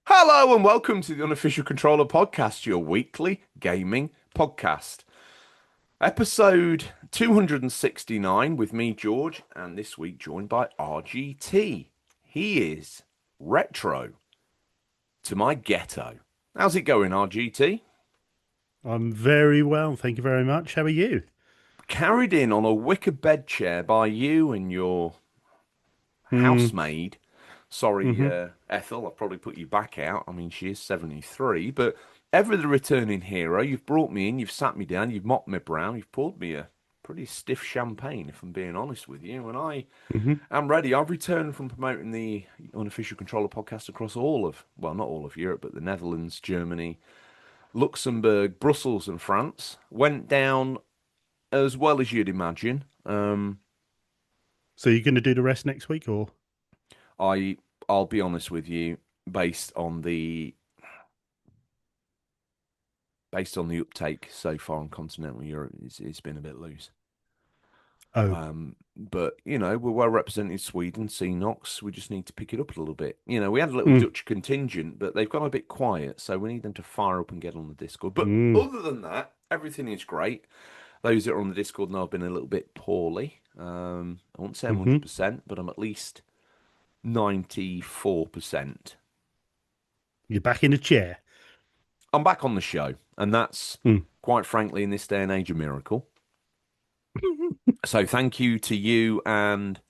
Hello and welcome to the Unofficial Controller Podcast, your weekly gaming podcast. Episode 269 with me, George, and this week joined by RGT. He is retro to my ghetto. How's it going, RGT? I'm very well, thank you very much. How are you? Carried in on a wicker bed chair by you and your Mm, housemaid. Sorry, hmm Ethel, I've probably put you back out. I mean, she is 73, but ever the returning hero, you've brought me in, you've sat me down, you've mopped me brown, you've poured me a pretty stiff champagne, if I'm being honest with you, and I hmm am ready. I've returned from promoting the Unofficial Controller podcast across all of, well, not all of Europe, but the Netherlands, Germany, Luxembourg, Brussels, and France. Went down as well as you'd imagine. So you're going to do the rest next week, or? I I'll be honest with you, based on the uptake so far in continental Europe, it's been a bit loose. Oh, But you know, we're well represented in Sweden, Knox. We just need to pick it up a little bit. You know, we had a little mm, Dutch contingent, but they've gone a bit quiet, so we need them to fire up and get on the Discord. But mm, other than that, everything is great. Those that are on the Discord know I've been a little bit poorly. I won't say I'm hmm 100%, but I'm at least 94%. You're back in the chair. I'm back on the show, and that's Mm. quite frankly in this day and age a miracle. So thank you to you and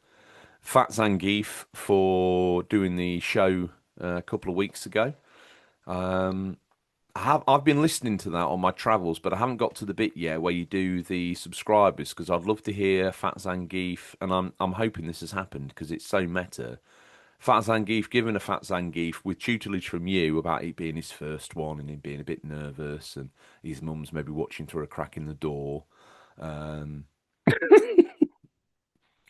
Fat Zangief for doing the show a couple of weeks ago. Um, I've been listening to that on my travels, but I haven't got to the bit yet where you do the subscribers because I'd love to hear Fat Zangief, and I'm hoping this has happened because it's so meta. Fat Zangief giving a Fat Zangief with tutelage from you about it being his first one and him being a bit nervous and his mum's maybe watching through a crack in the door. Um,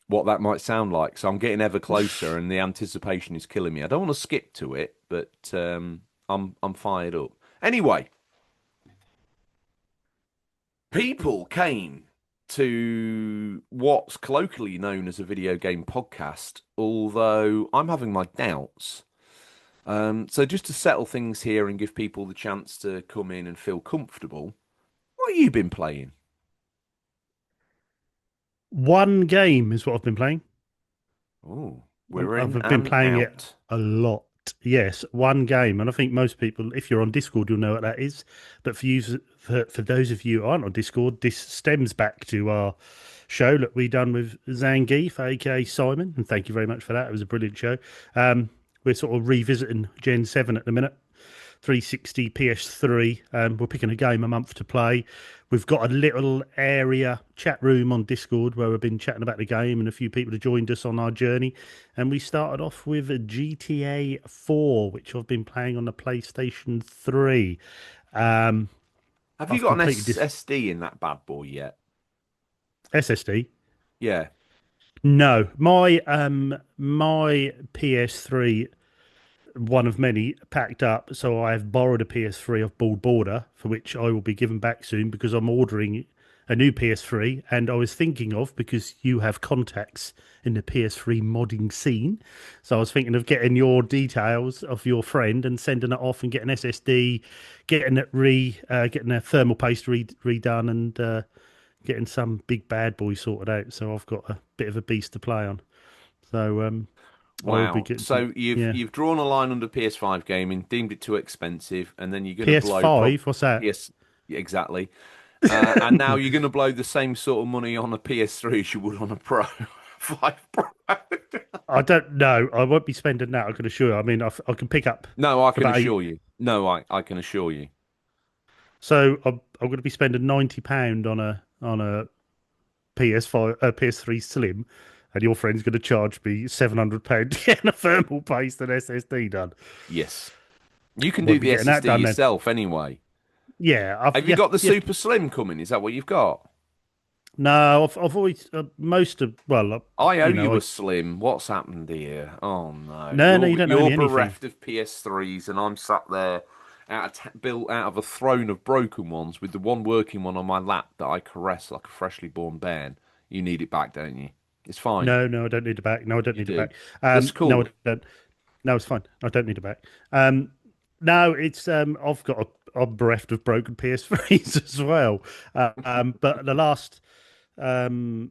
what that might sound like. So I'm getting ever closer, and the anticipation is killing me. I don't want to skip to it, but I'm fired up. Anyway, people came to what's colloquially known as a video game podcast, although I'm having my doubts. So just to settle things here and give people the chance to come in and feel comfortable, what have you been playing? One game is what I've been playing. Oh, I've we're in I've been and playing it out. a lot. Yes, one game, and I think most people, if you're on Discord, you'll know what that is. But for those of you who aren't on Discord, this stems back to our show that we done with Zangief, aka Simon, and thank you very much for that. It was a brilliant show. We're sort of revisiting Gen 7 at the minute. 360 PS3. We're picking a game a month to play. We've got a little area chat room on Discord where we've been chatting about the game, and a few people have joined us on our journey. And we started off with a GTA 4, which I've been playing on the PlayStation 3. Um, Have you I've got an completed this SSD in that bad boy yet? SSD. Yeah. No, my PS3, one of many, packed up. So I have borrowed a PS3 off Bald Border, for which I will be given back soon because I'm ordering a new PS3. And I was thinking of, because you have contacts in the PS3 modding scene, so I was thinking of getting your details of your friend and sending it off and getting SSD, getting a thermal paste redone, and getting some big bad boy sorted out. So I've got a bit of a beast to play on. So I will be Wow. getting some. So you've Yeah. you've drawn a line under PS5 gaming, deemed it too expensive, and then you're going to blow PS5, what's that? PS yeah, exactly. And now you're going to blow the same sort of money on a PS3 as you would on a Pro 5 Pro. I don't know. I won't be spending that, I can assure you. I mean, I can pick up No, I for can about eight. assure you. No, I can assure you. So I'm going to be spending £90 on a PS5, PS3 Slim, and your friend's going to charge me £700 to get a thermal paste and SSD done. Yes. You can do Won't be the getting that SSD done then. yourself anyway. Yeah, I've Have you got the yeah. Super Slim coming? Is that what you've got? No, I've always most of I owe you you know, a Slim. What's happened here? Oh no, no, you don't owe you're me anything. bereft of PS3s, and I'm sat there built out of a throne of broken ones with the one working one on my lap that I caress like a freshly born bairn. You need it back, don't you? It's fine. No, no, I don't need it back. No, I don't You need it do. back. That's No, I cool. don't. No, it's fine. I don't need it back. No, it's I've got I'm bereft of broken PS3s as well. But um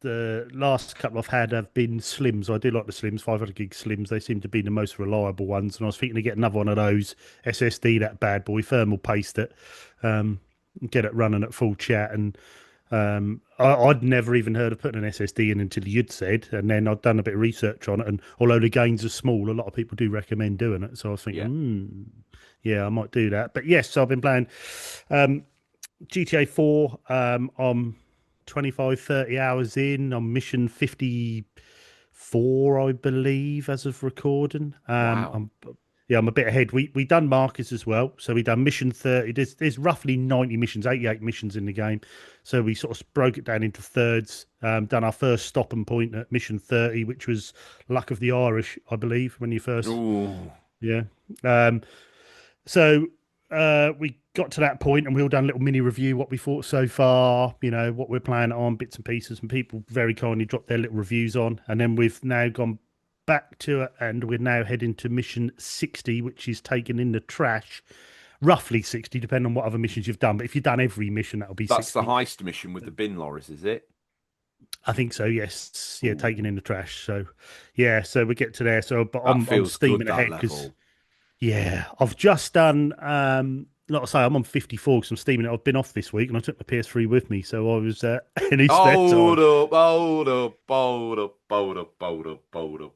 the last couple I've had have been Slims. I do like the Slims, 500 gig Slims. They seem to be the most reliable ones. And I was thinking to get another one of those SSD, that bad boy, thermal paste it, um, get it running at full chat. And I'd never even heard of putting an SSD in until you'd said. And then I'd done a bit of research on it. And although the gains are small, a lot of people do recommend doing it. So I was thinking, Yeah. yeah, I might do that. But yes, so I've been playing um, GTA 4. I'm 25, 30 hours in. I'm mission 54, I believe, as of recording. Wow. I'm a bit ahead. We done markers as well. So we done mission 30. There's roughly 90 missions, 88 missions in the game. So we sort of broke it down into thirds. Done our first stop and point at mission 30, which was Luck of the Irish, I believe, when you first, Ooh. yeah. Um, so we got to that point and we all done a little mini review what we thought so far, what we're playing on, bits and pieces, and people very kindly dropped their little reviews on. And then we've now gone back to it and we're now heading to mission 60, which is taken in the trash. Roughly 60, depending on what other missions you've done. But if you've done every mission, that'll be That's the 60. heist mission with the bin lorries, is it? I think so, yes. Yeah, taken Ooh. in the trash. So yeah, so we get to there. So but That I'm feels good, steaming that ahead because level. yeah, I've just done. Like I say, I'm on 54 because I'm steaming it. I've been off this week and I took my PS3 with me, so I was any spare Hold time up, hold up, hold up, hold up, hold up, hold up,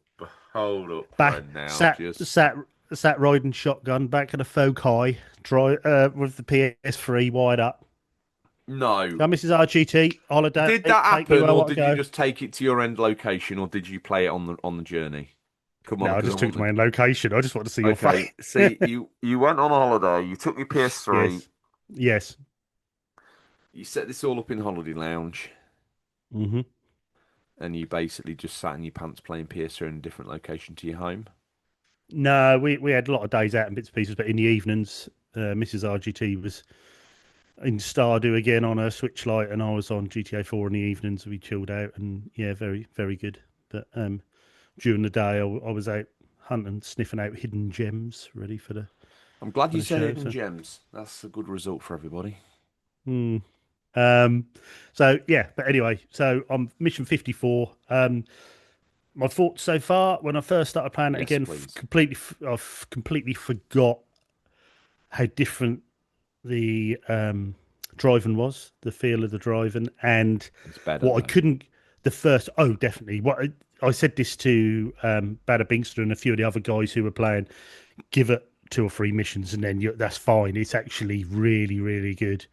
hold up, back friend. Now, sat just sat sat riding shotgun back at a folk high, dry with the PS3 wide up. no. Mrs. RGT holiday, Did that take me happen, where I or want to did you go. just take it to your end location, or did you play it on the journey? Come on, No, I because I just took want to to. my own location. I just want to see your Okay, face. see, you went on holiday. You took your PS3. Yes, yes. You set this all up in Holiday Lounge, hmm and you basically just sat in your pants playing PS3 in a different location to your home. No, we had a lot of days out and bits and pieces, but in the evenings, Mrs. RGT was in Stardew again on a Switch Lite, and I was on GTA 4 in the evenings. We chilled out, and yeah, very very good. But during the day, I was out hunting, sniffing out hidden gems, ready I'm glad for you the said show. hidden So, gems. That's a good result for everybody. hmm. um, so yeah. But anyway, so I'm mission 54. My thoughts so far when I first started playing it Yes, again, please. I've completely forgot how different the driving was, the feel of the driving, and It's better what I though. couldn't. The first, oh, definitely. I said this to Bada Binkster and a few of the other guys who were playing. Give it two or three missions, and then that's fine. It's actually really, really good.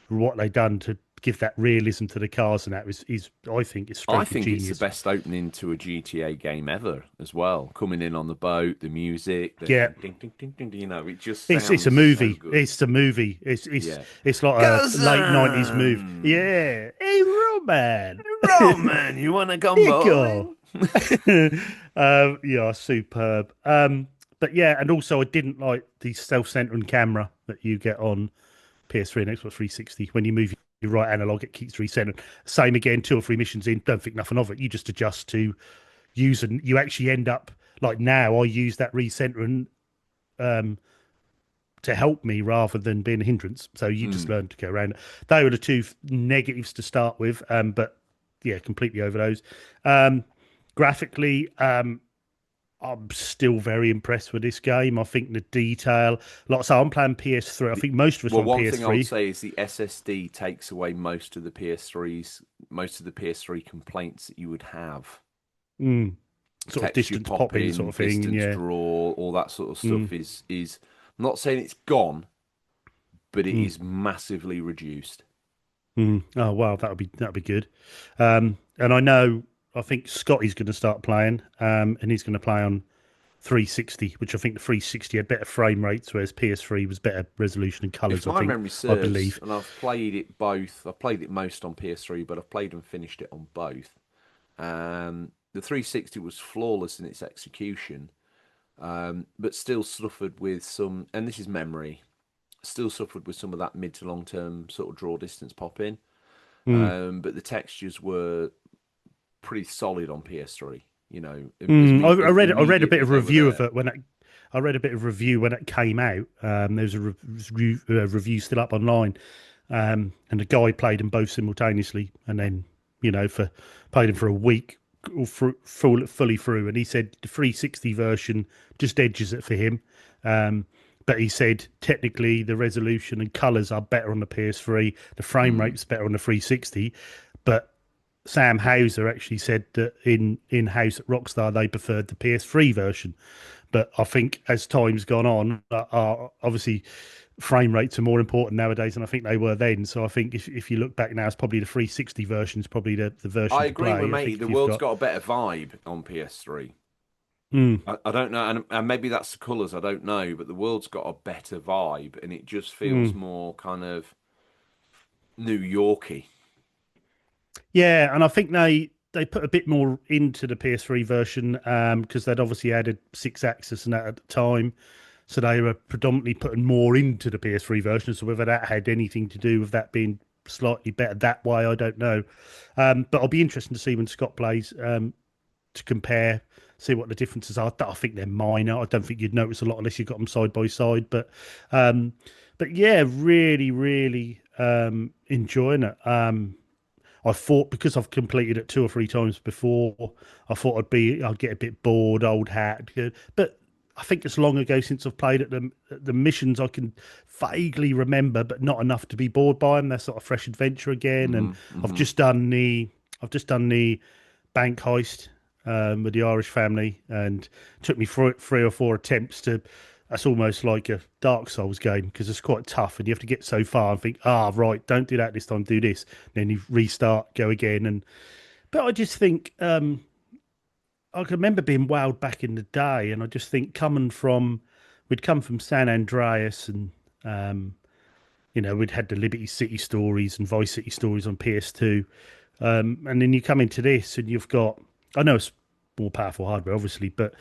What they done to give that realism to the cars and that is I think, is I stroke of think it's the genius. best opening to a GTA game ever as well. Coming in on the boat, the music, the Yeah, ding ding ding ding ding, ding, it just it's a sounds so movie. good. It's a movie. Yeah. It's like a late '90s movie. Cousin! Yeah, hey Roman, Roman, you want to come Niko. bowling? Yeah, superb. But yeah, and also I didn't like the self-centering camera that you get on PS3 and Xbox 360. When you move your right analog, it keeps recentering. Same again, two or three missions in, don't think nothing of it. You just adjust to use, and you actually end up like now. I use that recentering um, to help me rather than being a hindrance. So you just Hmm. learn to go around it. They were the two negatives to start with, but yeah, completely over those. Um, Graphically, I'm still very impressed with this game. I think the detail, like I say, I'm playing PS3. I The, think most of us well, on one thing I would PS3. say is the SSD takes away most of the PS3 complaints that you would have. Mm, sort of Texture distance popping sort popping, of thing. distance Yeah. draw, all that sort of Mm, stuff is. I'm not saying it's gone, but it mm, is massively reduced. Oh wow, that'll be good. And I know I think Scotty's going to start playing, and he's going to play on 360, which I think the 360 had better frame rates, whereas PS3 was better resolution and If colours. my memory I serves, believe. and I've played it both, I've played it most on PS3, but I've played and finished it on both. The 360 was flawless in its execution, but still suffered with some, and this is memory, still suffered with some of that mid to long term sort of draw distance pop in. Mm. But the textures were pretty solid on PS3. You know, I as read I read a bit immediately of they were review of there. it when it, I read a bit of review when it came out. There's a review still up online, and the guy played them both simultaneously, and then for played them for a week, fully through, and he said the 360 version just edges it for him. But he said technically the resolution and colours are better on the PS3, the frame Mm, rate's better on the 360, but Sam Houser actually said that in house at Rockstar they preferred the PS3 version. But I think as time's gone on, obviously frame rates are more important nowadays than I think they were then. So I think if you look back now, it's probably the 360 version is probably the I version to agree with play. I mate. think The if you've world's got got a better vibe on PS3. mm, I don't know, and maybe that's the colours. I don't know, but the world's got a better vibe, and it just feels mm. more kind of New Yorky. Yeah, and I think they put a bit more into the PS3 version because they'd obviously added six axis and that at the time. So they were predominantly putting more into the PS3 version. So whether that had anything to do with that being slightly better that way, I don't know. But I'll be interested to see when Scott plays to compare, see what the differences are. I think they're minor. I don't think you'd notice a lot unless you got them side by side. Um, but yeah, really, really enjoying it. I thought because I've completed it two or three times before, I thought I'd get a bit bored, old hat. But I think it's long ago since I've played it. The missions I can vaguely remember, but not enough to be bored by them. They're sort of fresh adventure again. And Hmm I've hmm just done the I've just done the bank heist with the Irish family, and it took me three or four attempts to. That's almost like a Dark Souls game because it's quite tough, and you have to get so far and think, right, don't do that this time, do this. Then you restart, go again, and but I just think I can remember being wowed back in the day, and I just think we'd come from San Andreas, and um, we'd had the Liberty City stories and Vice City stories on PS2, and then you come into this, and you've got I know it's more powerful hardware, obviously, but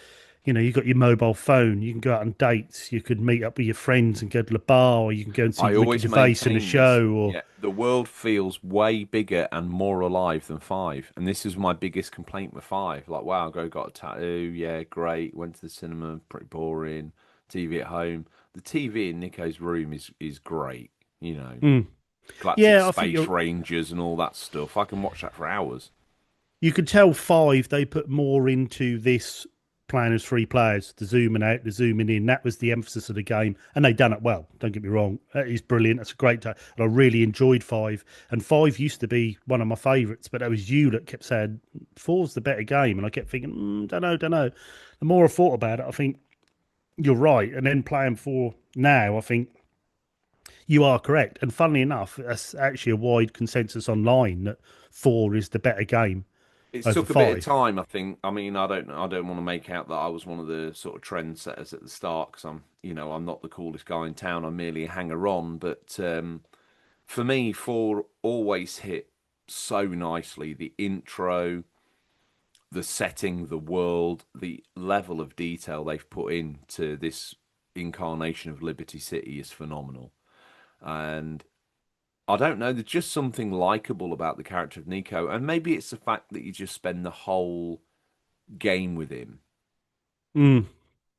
you've got your mobile phone. You can go out on dates. You could meet up with your friends and go to the bar, or you can go and see I Ricky always Gervais in a maintain this. show, or Yeah, the world feels way bigger and more alive than five, and this is my biggest complaint with five. Like, wow, go got a tattoo. Yeah, great. Went to the cinema. Pretty boring. TV at home. The TV in Niko's room is great. You know, mm. Galactic Yeah, I think Space you're. Rangers and all that stuff. I can watch that for hours. You could tell five they put more into this plan as three players, the zooming out, the zooming in. That was the emphasis of the game, and they done it well. Don't get me wrong; that is brilliant. That's a great time, and I really enjoyed five. And five used to be one of my favourites, but that was you that kept saying four's the better game, and I kept thinking, don't know, don't know. The more I thought about it, I think you're right. And then playing four now, I think you are correct. And funnily enough, that's actually a wide consensus online that four is the better game It over took a bit of five. time, I think. I mean, I don't want to make out that I was one of the sort of trendsetters at the start because I'm not the coolest guy in town. I'm merely a hanger-on. But for me, four always hit so nicely. The intro, the setting, the world, the level of detail they've put into this incarnation of Liberty City is phenomenal. And I don't know, there's just something likable about the character of Niko, and maybe it's the fact that you just spend the whole game with him Mm,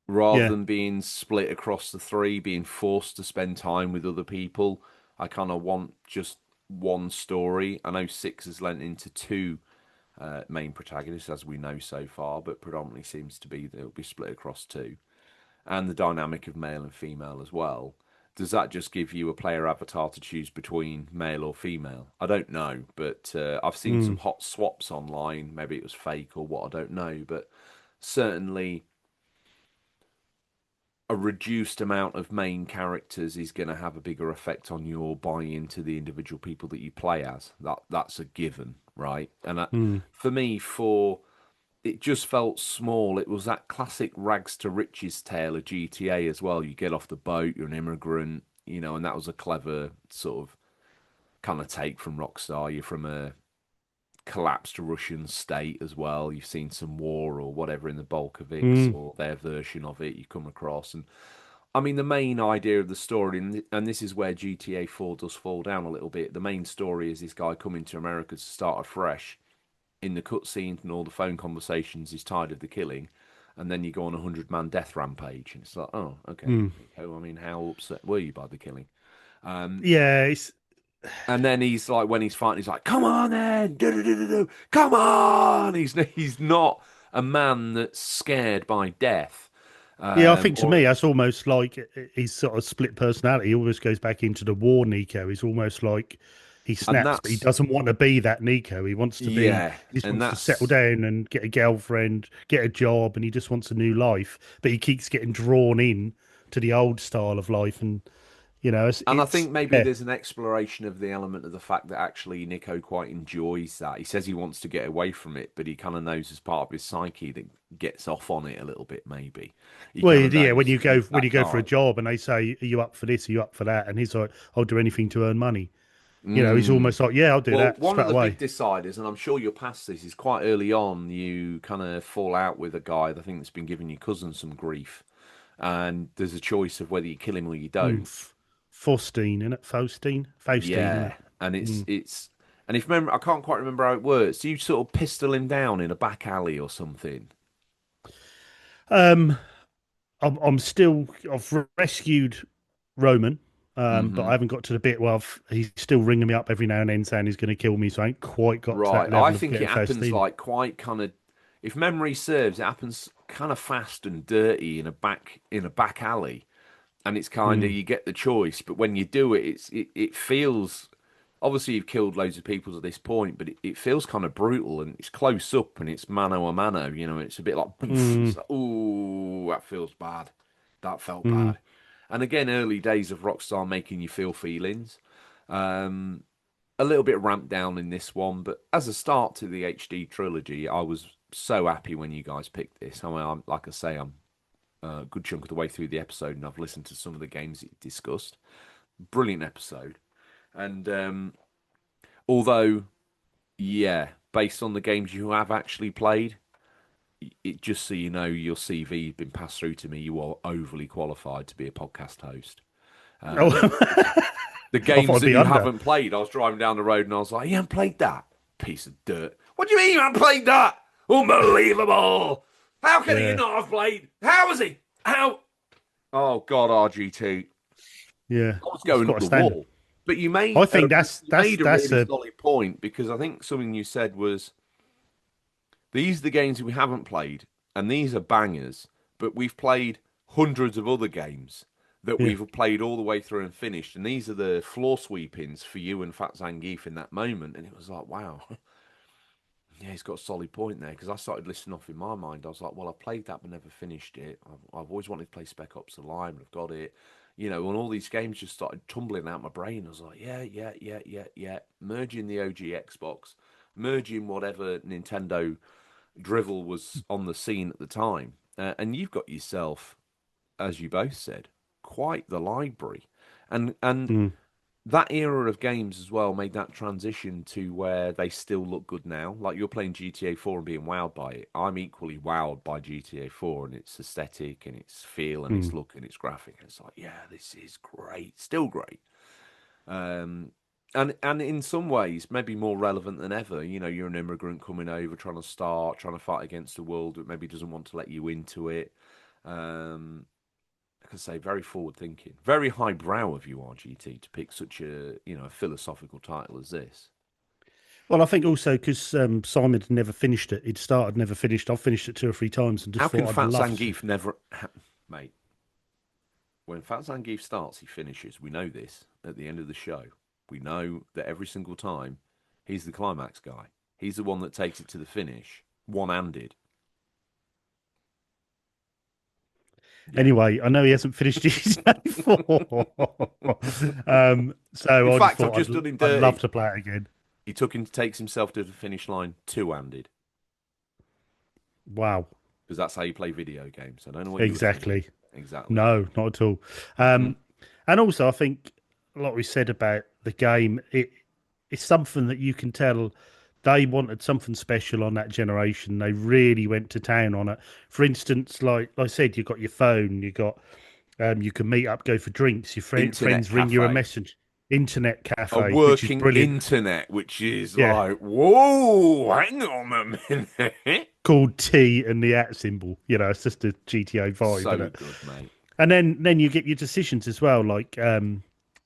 rather yeah. than being split across the three, being forced to spend time with other people. I kind of want just one story. I know six has lent into two main protagonists, as we know so far, but predominantly seems to be that it'll be split across two, and the dynamic of male and female as well. Does that just give you a player avatar to choose between male or female? I don't know, but I've seen some Mm, hot swaps online. Maybe it was fake or what, I don't know, but certainly a reduced amount of main characters is going to have a bigger effect on your buy-in to the individual people that you play as. That's a given, right? And mm, for me, for it just felt small. It was that classic rags to riches tale of GTA as well. You get off the boat, you're an immigrant, and that was a clever sort of kind of take from Rockstar. You're from a collapsed Russian state as well. You've seen some war or whatever in the Bolsheviks Mm, or their version of it you come across. And I mean, the main idea of the story, and this is where GTA 4 does fall down a little bit. The main story is this guy coming to America to start afresh. In the cutscenes and all the phone conversations, he's tired of the killing. And then you go on a 100-man death rampage. And it's like, oh, okay. mm. Niko, I mean, how upset were you by the killing? Um, Yeah, it's and then he's like, when he's fighting, he's like, "Come on, then, do, come on!" He's not a man that's scared by death, Yeah, I think to or me that's almost like his sort of split personality. He almost goes back into the war Nico. He's almost like he and snaps, but he that's doesn't want to be that Nico. yeah, He just and wants to settle that's down and get a girlfriend, get a job, and he just wants a new life. But he keeps getting drawn in to the old style of life, and and I think maybe yeah. there's an exploration of the element of the fact that actually Nico quite enjoys that. He says he wants to get away from it, but he kind of knows as part of his psyche that gets off on it a little bit. Maybe he Well, kind of yeah, knows he's when that you go for a guy. job and they say, "Are you up for this? Are you up for that?" and he's like, "I'll do anything to earn money." He's Mm. almost like, "Yeah, I'll do Well, that one of straight the big away." deciders, and I'm sure you're past this, is quite early on. You kind of fall out with a guy that I think that's been giving your cousin some grief, and there's a choice of whether you kill him or you Mm, don't. Faustine, isn't it? Faustine, isn't Yeah, it? and it's Mm. it's and if remember, I can't quite remember how it works. You sort of pistol him down in a back alley or something. Um, I've rescued Roman, but I Hmm. haven't got to the bit where he's still ringing me up every now and then saying he's going to kill me. So I ain't quite got to Right. that I level of think it getting happens Faustine. like quite kind of, if memory serves, it happens kind of fast and dirty in a back alley. And it's kind of Mm, you get the choice, but when you do it, it feels obviously you've killed loads of people at this point, but it feels kind of brutal and it's close up and it's mano a mano. It's a bit like boof. It's mm, like, ooh, that feels bad. That felt mm. bad. And again, early days of Rockstar making you feel feelings. Um, a little bit ramped down in this one, but as a start to the HD trilogy, I was so happy when you guys picked this. I mean, like I say, I'm a good chunk of the way through the episode, and I've listened to some of the games that you discussed. Brilliant episode, and although, yeah, based on the games you have actually played, it just so you know, your CV has been passed through to me. You are overly qualified to be a podcast host. Oh, Because the I thought games I'd that be you under. haven't played, I was driving down the road and I was like, "You haven't played that piece of dirt? What do you mean you haven't played that? Unbelievable! How can he Yeah, not have played? How is he? How? Oh God, RGT. yeah, I was it's going up quite a the standard. wall. But I think you made a that's really a solid point because I think something you said was these are the games we haven't played, and these are bangers. But we've played hundreds of other games that yeah. we've played all the way through and finished, and these are the floor sweepings for you and Fat Zangief in that moment. And it was like, wow, yeah, he's got a solid point there because I started listening off in my mind. I was like, well, I played that but never finished it. I've always wanted to play Spec Ops: The Line, but I've got it. And all these games just started tumbling out my brain. I was like, yeah, yeah, yeah, yeah, yeah. Merging the OG Xbox, merging whatever Nintendo drivel was on the scene at the time. And you've got yourself, as you both said, quite the library. And Mm, that era of games as well made that transition to where they still look good now. Like you're playing GTA 4 and being wowed by it. I'm equally wowed by GTA 4 and its aesthetic and its feel and its mm. look and its graphic. And it's like, yeah, this is great, still great. Um, and in some ways, maybe more relevant than ever. You're an immigrant coming over, trying to fight against a world that maybe doesn't want to let you into it. Um, I can say very forward thinking, very highbrow of you, RGT, to pick such a philosophical title as this. Well, I think also because Simon had never finished it. He'd started, never finished. I've finished it two or three times and just How can thought I'd Fat love to. Zangief never, mate? When Fat Zangief starts, he finishes. We know this at the end of the show. We know that every single time he's the climax guy. He's the one that takes it to the finish, one-handed. Yeah. Anyway, I know he hasn't finished his A4. In So I just fact, I've thought just done him I'd love dirty. to play it again. He takes himself to the finish line two-handed. Wow. because that's how you play video games. I don't know what you were thinking. Exactly. Exactly. No, not at all. Hmm. Um, and also, I think, like we said about the game, it's something that you can tell they wanted something special on that generation. They really went to town on it. For instance, like I said, you got your phone, you can meet up, go for drinks. Your Internet friends ring you a cafe. message. Internet A cafe, which is working brilliant. internet, which is Yeah, like, whoa, hang on a minute. called T and the at symbol. It's just a GTA vibe, isn't So it? good, mate. And then you get your decisions as well. Like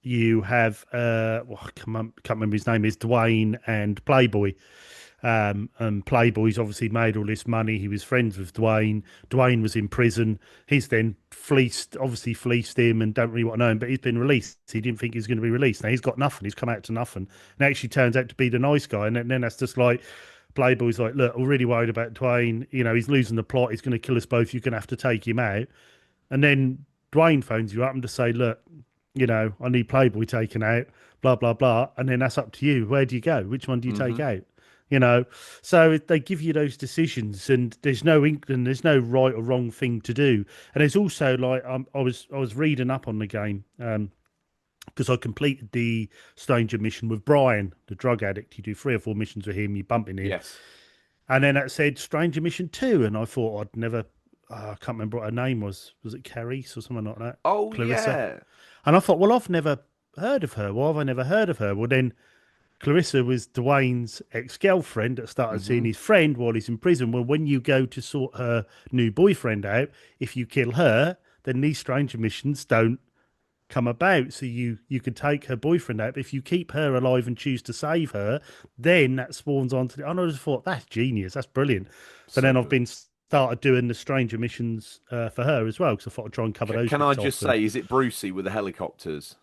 you have well, can't remember his name is Dwayne and Playboy. And Playboy's obviously made all this money. He was friends with Dwayne. Dwayne was in prison. He's then obviously fleeced him and don't really want to know him, but he's been released. He didn't think he was going to be released. Now he's got nothing. He's come out to nothing. And actually turns out to be the nice guy. And then that's just like Playboy's like, look, we're really worried about Dwayne. He's losing the plot. He's going to kill us both. You're going to have to take him out. And then Dwayne phones you up and to say, look, I need Playboy taken out, blah, blah, blah. And then that's up to you. Where do you go? Which one do you take Hmm. out? You know, so they give you those decisions, and there's no inkling, there's no right or wrong thing to do. And there's also like I was reading up on the game because I completed the Stranger mission with Brian, the drug addict. You do 3 or 4 missions with him, you bump into him, Yes. and then it said Stranger Mission 2, and I thought I'd never. I can't remember what her name was. Was it Carice or something like that? Oh, Clarissa. yeah. And I thought, well, I've never heard of her. Why have I never heard of her? Well, then Clarissa was Dwayne's ex-girlfriend that started seeing Hmm. his friend while he's in prison. Well, when you go to sort her new boyfriend out, if you kill her, then these stranger missions don't come about. So you could take her boyfriend out, but if you keep her alive and choose to save her, then that spawns onto the. And I just thought that's genius, that's brilliant. So So then I've good. been started doing the stranger missions for her as well because I thought I'd try and cover those Can I bits just off. And say, is it Brucey with the helicopters?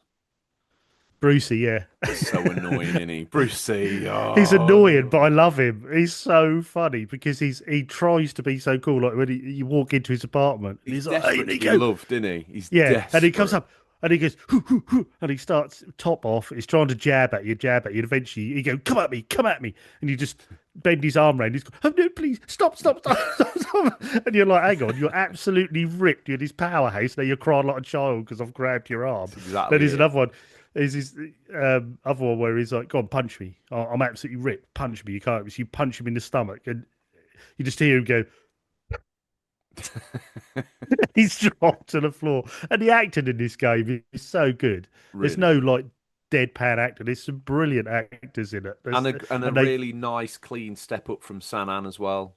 Brucey, yeah, He's so annoying, isn't he? Brucey. he's annoying, but Oh. I love him. He's so funny because he tries to be so cool. Like when you walk into his apartment and He's he's like, "Hey, desperate to be Niko." loved, isn't he? He's Yeah, and he comes desperate. up and he goes, hoo, hoo, hoo, and he starts top off. He's trying to jab at you. And eventually, he go, come at me, and you just bend his arm around. He's go, oh no, please stop, stop, stop, stop, stop. And you're like, hang on, you're absolutely ripped. You're this powerhouse. Now you're crying like a child because I've grabbed your arm. That's Then exactly there's it. another one. There's this other one where he's like, go on, punch me. I'm absolutely ripped. Punch me. You can't. So you punch him in the stomach, and you just hear him go, he's dropped to the floor. And the acting in this game is so good. There's Really no good. like deadpan actor. There's some brilliant actors in it. And a And they, really nice, clean step up from San An as well.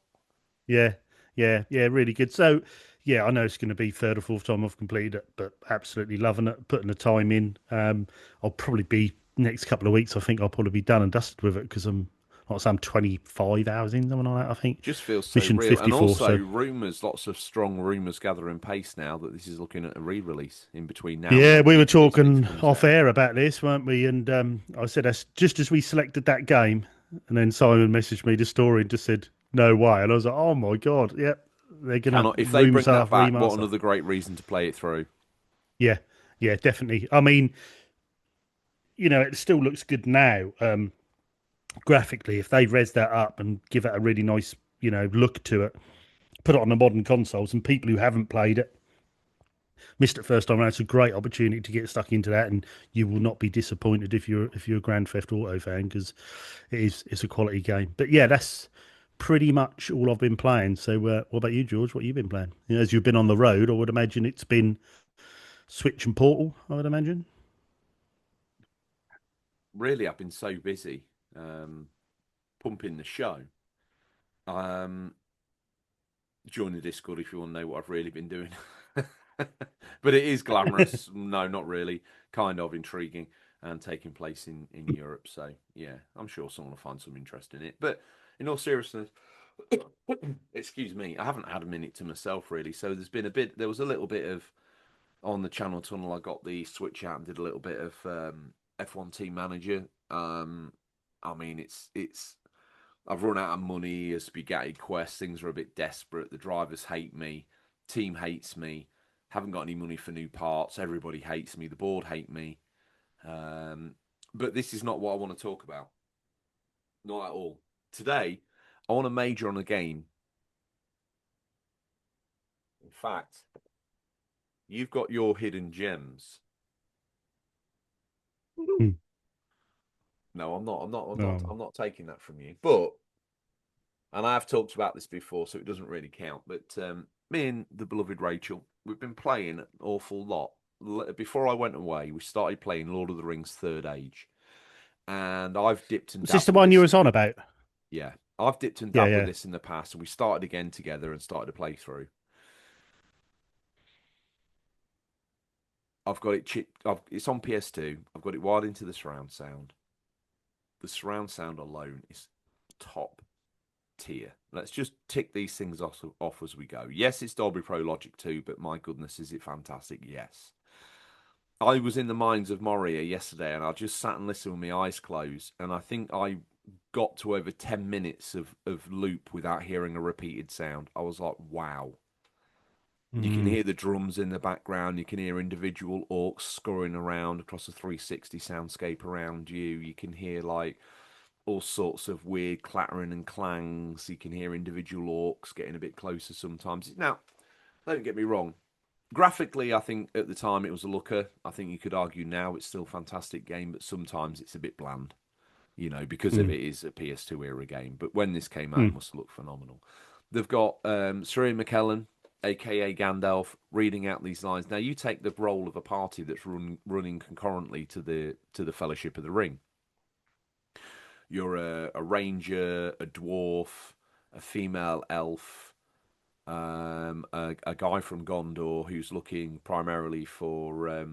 yeah, yeah, really good. So, yeah, I know it's going to be third or fourth time I've completed it, but absolutely loving it. Putting the time in. I'll probably be next couple of weeks. I think I'll probably be done and dusted with it because like I say, I'm 25 hours in, something like that. I think Just feels so mission real. And 54. also, So. rumours, lots of strong rumours gathering pace now that this is looking at a re release in between now and Yeah, when we were Need for Speed 6 talking comes off out. air about this, weren't we? And I said, that's just as we selected that game, and then Simon messaged me the story and just said, "No way!" And I was like, "Oh my god, yep, they're gonna Cannot, if they rooms bring that half back, what remaster." another great reason to play it through. Yeah, yeah, definitely. I mean, it still looks good now, graphically. If they res that up and give it a really nice, look to it, put it on the modern consoles, and people who haven't played it missed it first time around. It's a great opportunity to get stuck into that, and you will not be disappointed if you're a Grand Theft Auto fan because it's a quality game. But yeah, that's pretty much all I've been playing. So what about you, George? What have you been playing? As you've been on the road, I would imagine it's been Switch and Portal. I would imagine. Really, I've been so busy pumping the show. Um, Join the Discord if you want to know what I've really been doing. But it is glamorous. No, not really. Kind of intriguing and taking place in Europe. So, yeah, I'm sure someone will find some interest in it. But in all seriousness, excuse me, I haven't had a minute to myself really. So there was a little bit of on the channel tunnel. I got the Switch out and did a little bit of F1 Team Manager. I mean, it's I've run out of money, a spaghetti quest. Things are a bit desperate. The drivers hate me. Team hates me. Haven't got any money for new parts. Everybody hates me. The board hate me. Um, but this is not what I want to talk about. Not at all. Today, I want to major on a game fact, you've got your hidden gems. Hmm. No, I'm not. I'm not. I'm not. No. I'm not taking that from you. But and I have talked about this before, so it doesn't really count. But me and the beloved Rachel, we've been playing an awful lot. Before I went away, we started playing Lord of the Rings Third Age, and I've dipped and Was this dabbed the with one you this. was on about? Yeah, I've dipped and Yeah, dabbed with yeah. this in the past, and we started again together and started to play through. I've got it chipped. It's on PS2. I've got it wired into the surround sound. The surround sound alone is top tier. Let's just tick these things off as we go. Yes, it's Dolby Pro Logic 2, but my goodness, is it fantastic? Yes. I was in the mines of Moria yesterday and I just sat and listened with my eyes closed. And I think I got to over 10 minutes of loop without hearing a repeated sound. I was like, wow. You can Mm. hear the drums in the background. You can hear individual orcs scurrying around across a 360 soundscape around you. You can hear like all sorts of weird clattering and clangs. You can hear individual orcs getting a bit closer sometimes. Now, don't get me wrong. Graphically, I think at the time it was a looker. I think you could argue now it's still a fantastic game, but sometimes it's a bit bland, because of Mm. it is a PS2 era game. But when this came out, it Mm. must have looked phenomenal. They've got Sir Ian McKellen, aka Gandalf, reading out these lines. Now you take the role of a party that's running concurrently to the Fellowship of the Ring. You're a ranger, a dwarf, a female elf, a guy from Gondor who's looking primarily for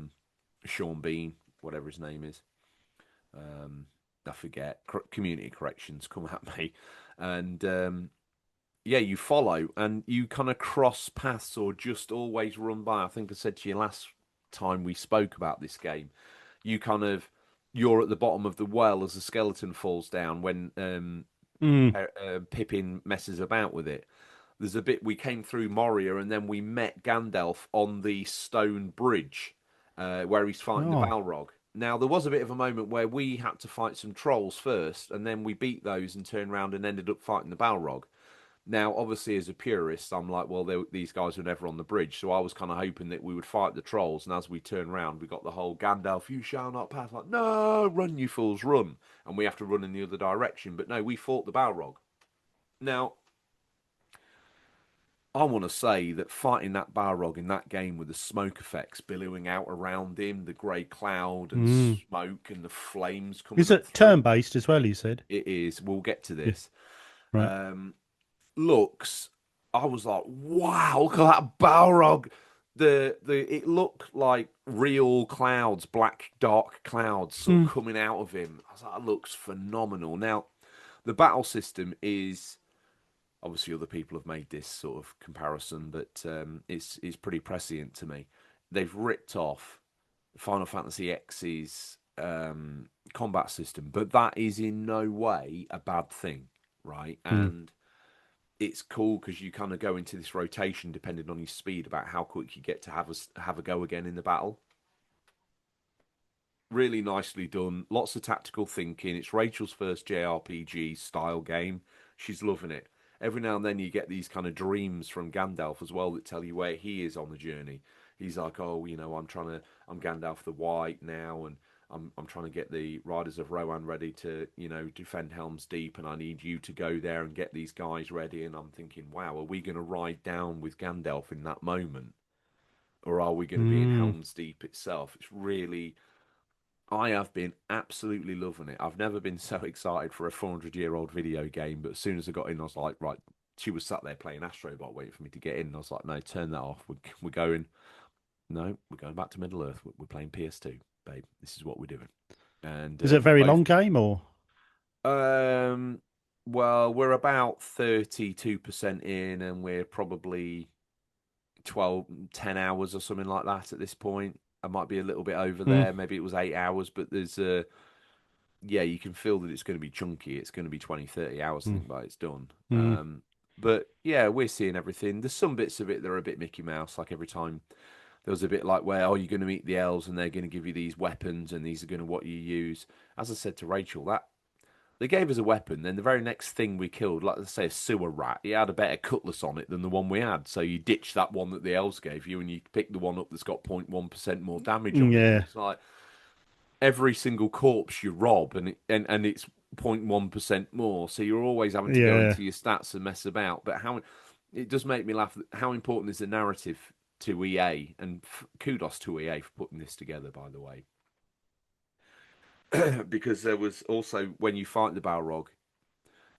Sean Bean, whatever his name is. Um, I forget. Community corrections come at me, and yeah, you follow and you kind of cross paths or just always run by. I think I said to you last time we spoke about this game. You kind of you're at the bottom of the well as the skeleton falls down when Mm. Pippin messes about with it. There's a bit we came through Moria and then we met Gandalf on the stone bridge where he's fighting the Oh. Balrog. Now there was a bit of a moment where we had to fight some trolls first, and then we beat those and turned around and ended up fighting the Balrog. Now, obviously, as a purist, I'm like, well, these guys were never on the bridge, so I was kind of hoping that we would fight the trolls. And as we turn around, we got the whole Gandalf, you shall not pass. Like, no, run, you fools, run! And we have to run in the other direction. But no, we fought the Balrog. Now, I want to say that fighting that Balrog in that game with the smoke effects billowing out around him, the grey cloud and Mm. smoke and the flames coming Is up it through, turn-based as well, you said? it is. We'll get to Yeah. this. Right. Um, Looks, I was like, wow, look at that Balrog. The it looked like real clouds, black dark clouds, sort of Mm. coming out of him. I was like, that looks phenomenal. Now, the battle system is obviously other people have made this sort of comparison, but it's pretty prescient to me. They've ripped off Final Fantasy X's combat system, but that is in no way a bad thing, right? Mm. And it's cool because you kind of go into this rotation depending on your speed about how quick you get to have a go again in the battle. Really nicely done. Lots of tactical thinking. It's Rachel's first JRPG style game. She's loving it. Every now and then you get these kind of dreams from Gandalf as well that tell you where he is on the journey. He's like, oh, I'm Gandalf the White now, and I'm trying to get the Riders of Rohan ready to, defend Helm's Deep, and I need you to go there and get these guys ready. And I'm thinking, wow, are we going to ride down with Gandalf in that moment, or are we going to be in Mm. Helm's Deep itself? It's really I have been absolutely loving it. I've never been so excited for a 400-year-old video game, but as soon as I got in, I was like, right. She was sat there playing Astrobot, waiting for me to get in. And I was like, no, turn that off. We're going. No, we're going back to Middle Earth. We're playing PS2, babe. This is what we're doing. And Is it a we very both. long game or? Um, well, we're about 32% in, and we're probably 12, 10 hours or something like that at this point. I might be a little bit over Mm. there. Maybe it was 8 hours, but there's yeah, you can feel that it's going to be chunky. It's going to be 20, 30 hours, I Mm. think, by it's done. Mm. But yeah, we're seeing everything. There's some bits of it that are a bit Mickey Mouse, like every time there was a bit like where, oh, you're going to meet the elves and they're going to give you these weapons and these are going to what you use. As I said to Rachel, They gave us a weapon. Then the very next thing we killed, like let's say a sewer rat, it had a better cutlass on it than the one we had. So you ditch that one that the elves gave you, and you pick the one up that's got 0.1% more damage on it. And Yeah, it's like every single corpse you rob, and it's 0.1% more. So you're always having to go yeah. into your stats and mess about. But how it does make me laugh. How important is the narrative to EA? And kudos to EA for putting this together, by the way. Because there was also when you fight the Balrog,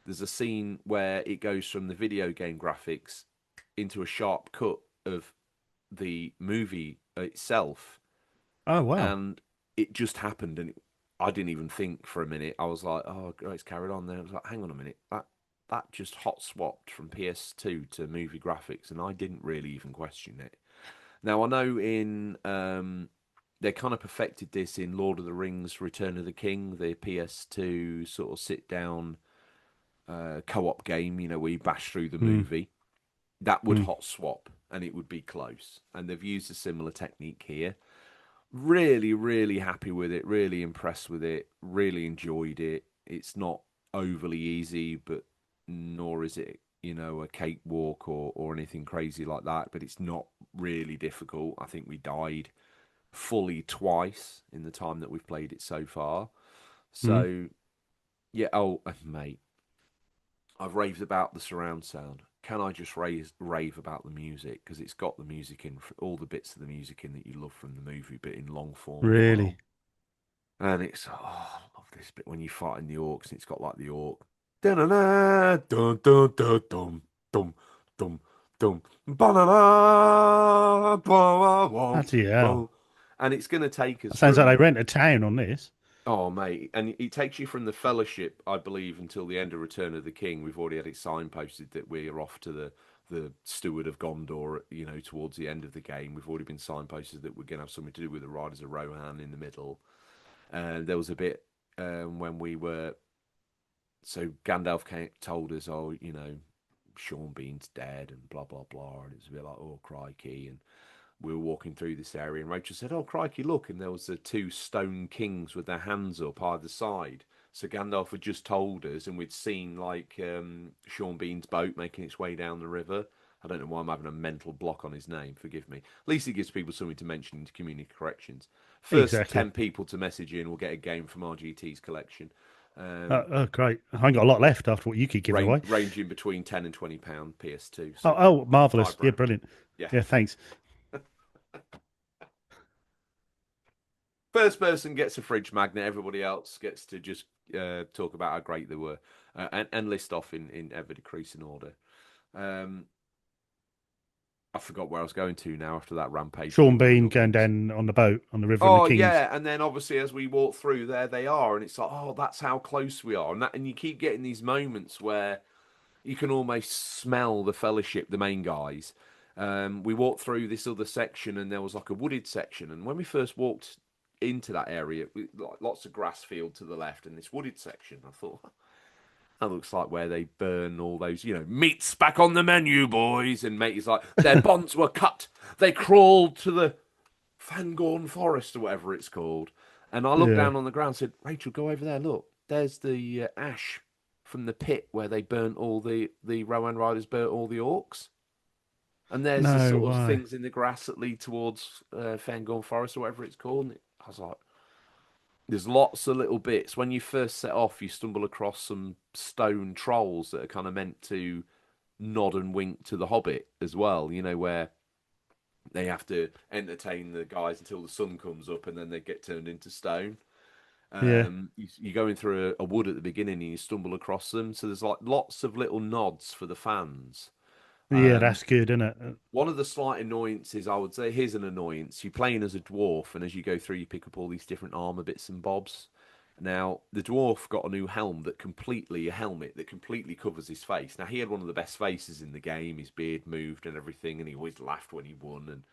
there's a scene where it goes from the video game graphics into a sharp cut of the movie itself, Oh wow. and it just happened, and I didn't even think for a minute. I was like, "Oh, great, it's carried on." Then I was like, "Hang on a minute, that just hot swapped from PS2 to movie graphics," and I didn't really even question it. Now I know in they kind of perfected this in Lord of the Rings: Return of the King, the PS2 sort of sit down co-op game, where you bash through the Mm, movie. That would mm, hot swap and it would be close. And they've used a similar technique here. Really, really happy with it. Really impressed with it. Really enjoyed it. It's not overly easy, but nor is it, a cakewalk or anything crazy like that. But it's not really difficult. I think we died fully twice in the time that we've played it so far. mm. So yeah. Oh, mate, I've raved about the surround sound. Can I just rave about the music? Because it's got the music in, all the bits of the music in that you love from the movie, but in long form as well. Really? And it's, I love this bit when you fight in the orcs and it's got like the orc. Dun-dun-dun, dun, dun, dun, dun, dum, dum, dum, ba-da-da, ba-wa-wom, Bloody hell. bum. And it's going to take us That sounds like they from rent a town on this. Oh, mate. And it takes you from the Fellowship, I believe, until the end of Return of the King. We've already had it signposted that we're off to the Steward of Gondor, towards the end of the game. We've already been signposted that we're going to have something to do with the Riders of Rohan in the middle. And there was a bit when we were. So Gandalf told us, oh, Sean Bean's dead and blah, blah, blah. And it was a bit like, oh, crikey. And we were walking through this area, and Rachel said, "Oh, crikey, look!" And there was the two stone kings with their hands up either side. So Gandalf had just told us, and we'd seen like Sean Bean's boat making its way down the river. I don't know why I'm having a mental block on his name. Forgive me. At least it gives people something to mention into community corrections. First Exactly. 10 people to message in will get a game from RGT's collection, Oh, great. I ain't got a lot left after what you keep giving away. ranging between £10 and £20 PS2. Oh, So oh, marvelous. five Yeah, grand. brilliant. Yeah. Yeah, thanks. First person gets a fridge magnet. Everybody else gets to just talk about how great they were and list off in ever decreasing order. Um, I forgot where I was going to now after that rampage through Sean the Bean going wilderness. down on the boat on the river and the Oh Kings. yeah, and then obviously as we walk through, there they are, and it's like, oh, that's how close we are, and you keep getting these moments where you can almost smell the Fellowship, the main guys. We walked through this other section, and there was like a wooded section. And when we first walked into that area, like lots of grass field to the left, and this wooded section, I thought that looks like where they burn all those, meats back on the menu, boys. And mate is like, their bonds were cut. They crawled to the Fangorn Forest or whatever it's called. And I looked Yeah. down on the ground and said, Rachel, go over there. Look, there's the ash from the pit where they burnt all the Rowan Riders burnt all the orcs. And there's the No sort of way. things in the grass that lead towards Fangorn Forest or whatever it's called. And I was like, there's lots of little bits. When you first set off, you stumble across some stone trolls that are kind of meant to nod and wink to the Hobbit as well, where they have to entertain the guys until the sun comes up and then they get turned into stone. Yeah. You're going through a wood at the beginning and you stumble across them. So there's like lots of little nods for the fans. Yeah, Um, that's good, isn't it? one of the slight annoyances, I would say, here's an annoyance. You're playing as a dwarf, and as you go through, you pick up all these different armor bits and bobs. Now, the dwarf got a new a helmet that completely covers his face. Now, he had one of the best faces in the game. His beard moved and everything, and he always laughed when he won.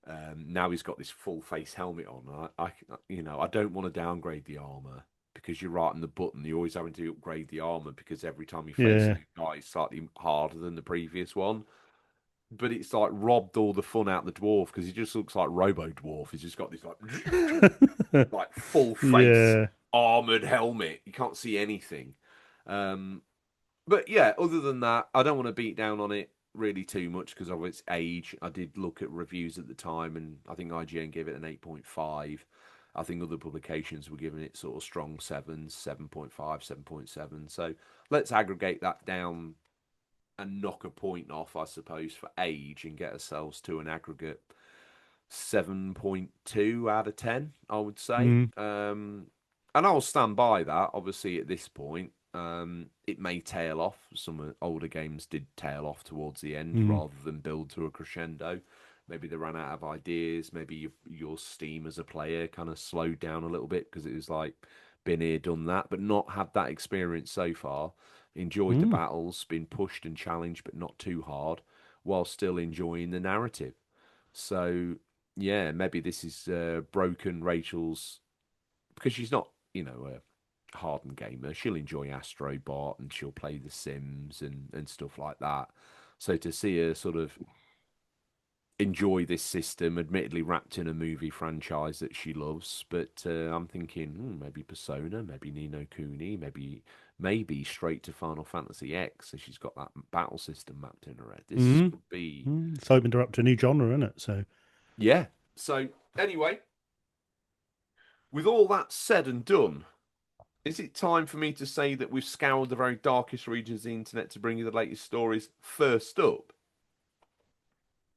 And now he's got this full face helmet on. I don't want to downgrade the armor because you're right on the button. You're always having to upgrade the armor because every time you face a Yeah. new guy, it's slightly harder than the previous one. But it's like robbed all the fun out of the dwarf because he just looks like Robo Dwarf. He's just got this like full face Yeah. armored helmet. You can't see anything. But yeah, other than that, I don't want to beat down on it really too much because of its age. I did look at reviews at the time, and I think IGN gave it an 8.5. I think other publications were giving it sort of strong sevens, 7.5, 7.7. So let's aggregate that down and knock a point off, I suppose, for age and get ourselves to an aggregate 7.2 out of 10, I would say. Mm, And I'll stand by that. Obviously, at this point, it may tail off. Some older games did tail off towards the end mm, rather than build to a crescendo. Maybe they ran out of ideas. Maybe your steam as a player kind of slowed down a little bit because it was like, been here, done that, but not had that experience so far. Enjoyed the mm. battles, been pushed and challenged, but not too hard, while still enjoying the narrative. So yeah, maybe this is broken Rachel's because she's not, a hardened gamer. She'll enjoy Astrobot and she'll play The Sims and stuff like that. So to see her sort of enjoy this system, admittedly wrapped in a movie franchise that she loves, but I'm thinking maybe Persona, maybe Nino Kuni, maybe straight to Final Fantasy X. So she's got that battle system mapped in her head. This Mm, could be It's opened her up to a new genre, isn't it? So, yeah. So anyway, with all that said and done, is it time for me to say that we've scoured the very darkest regions of the internet to bring you the latest stories first up?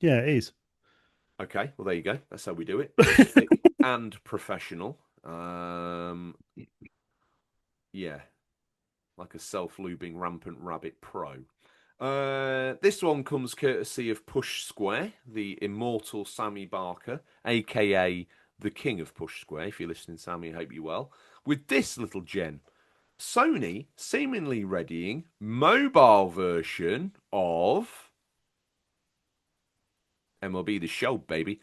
yeah, it is. Okay, well, there you go. That's how we do it. Slick and professional. Yeah, like a self-lubing rampant rabbit pro. This one comes courtesy of Push Square, the immortal Sammy Barker, aka the King of Push Square. If you're listening, Sammy, I hope you're well. With this little gem, Sony seemingly readying mobile version of MLB The Show, baby.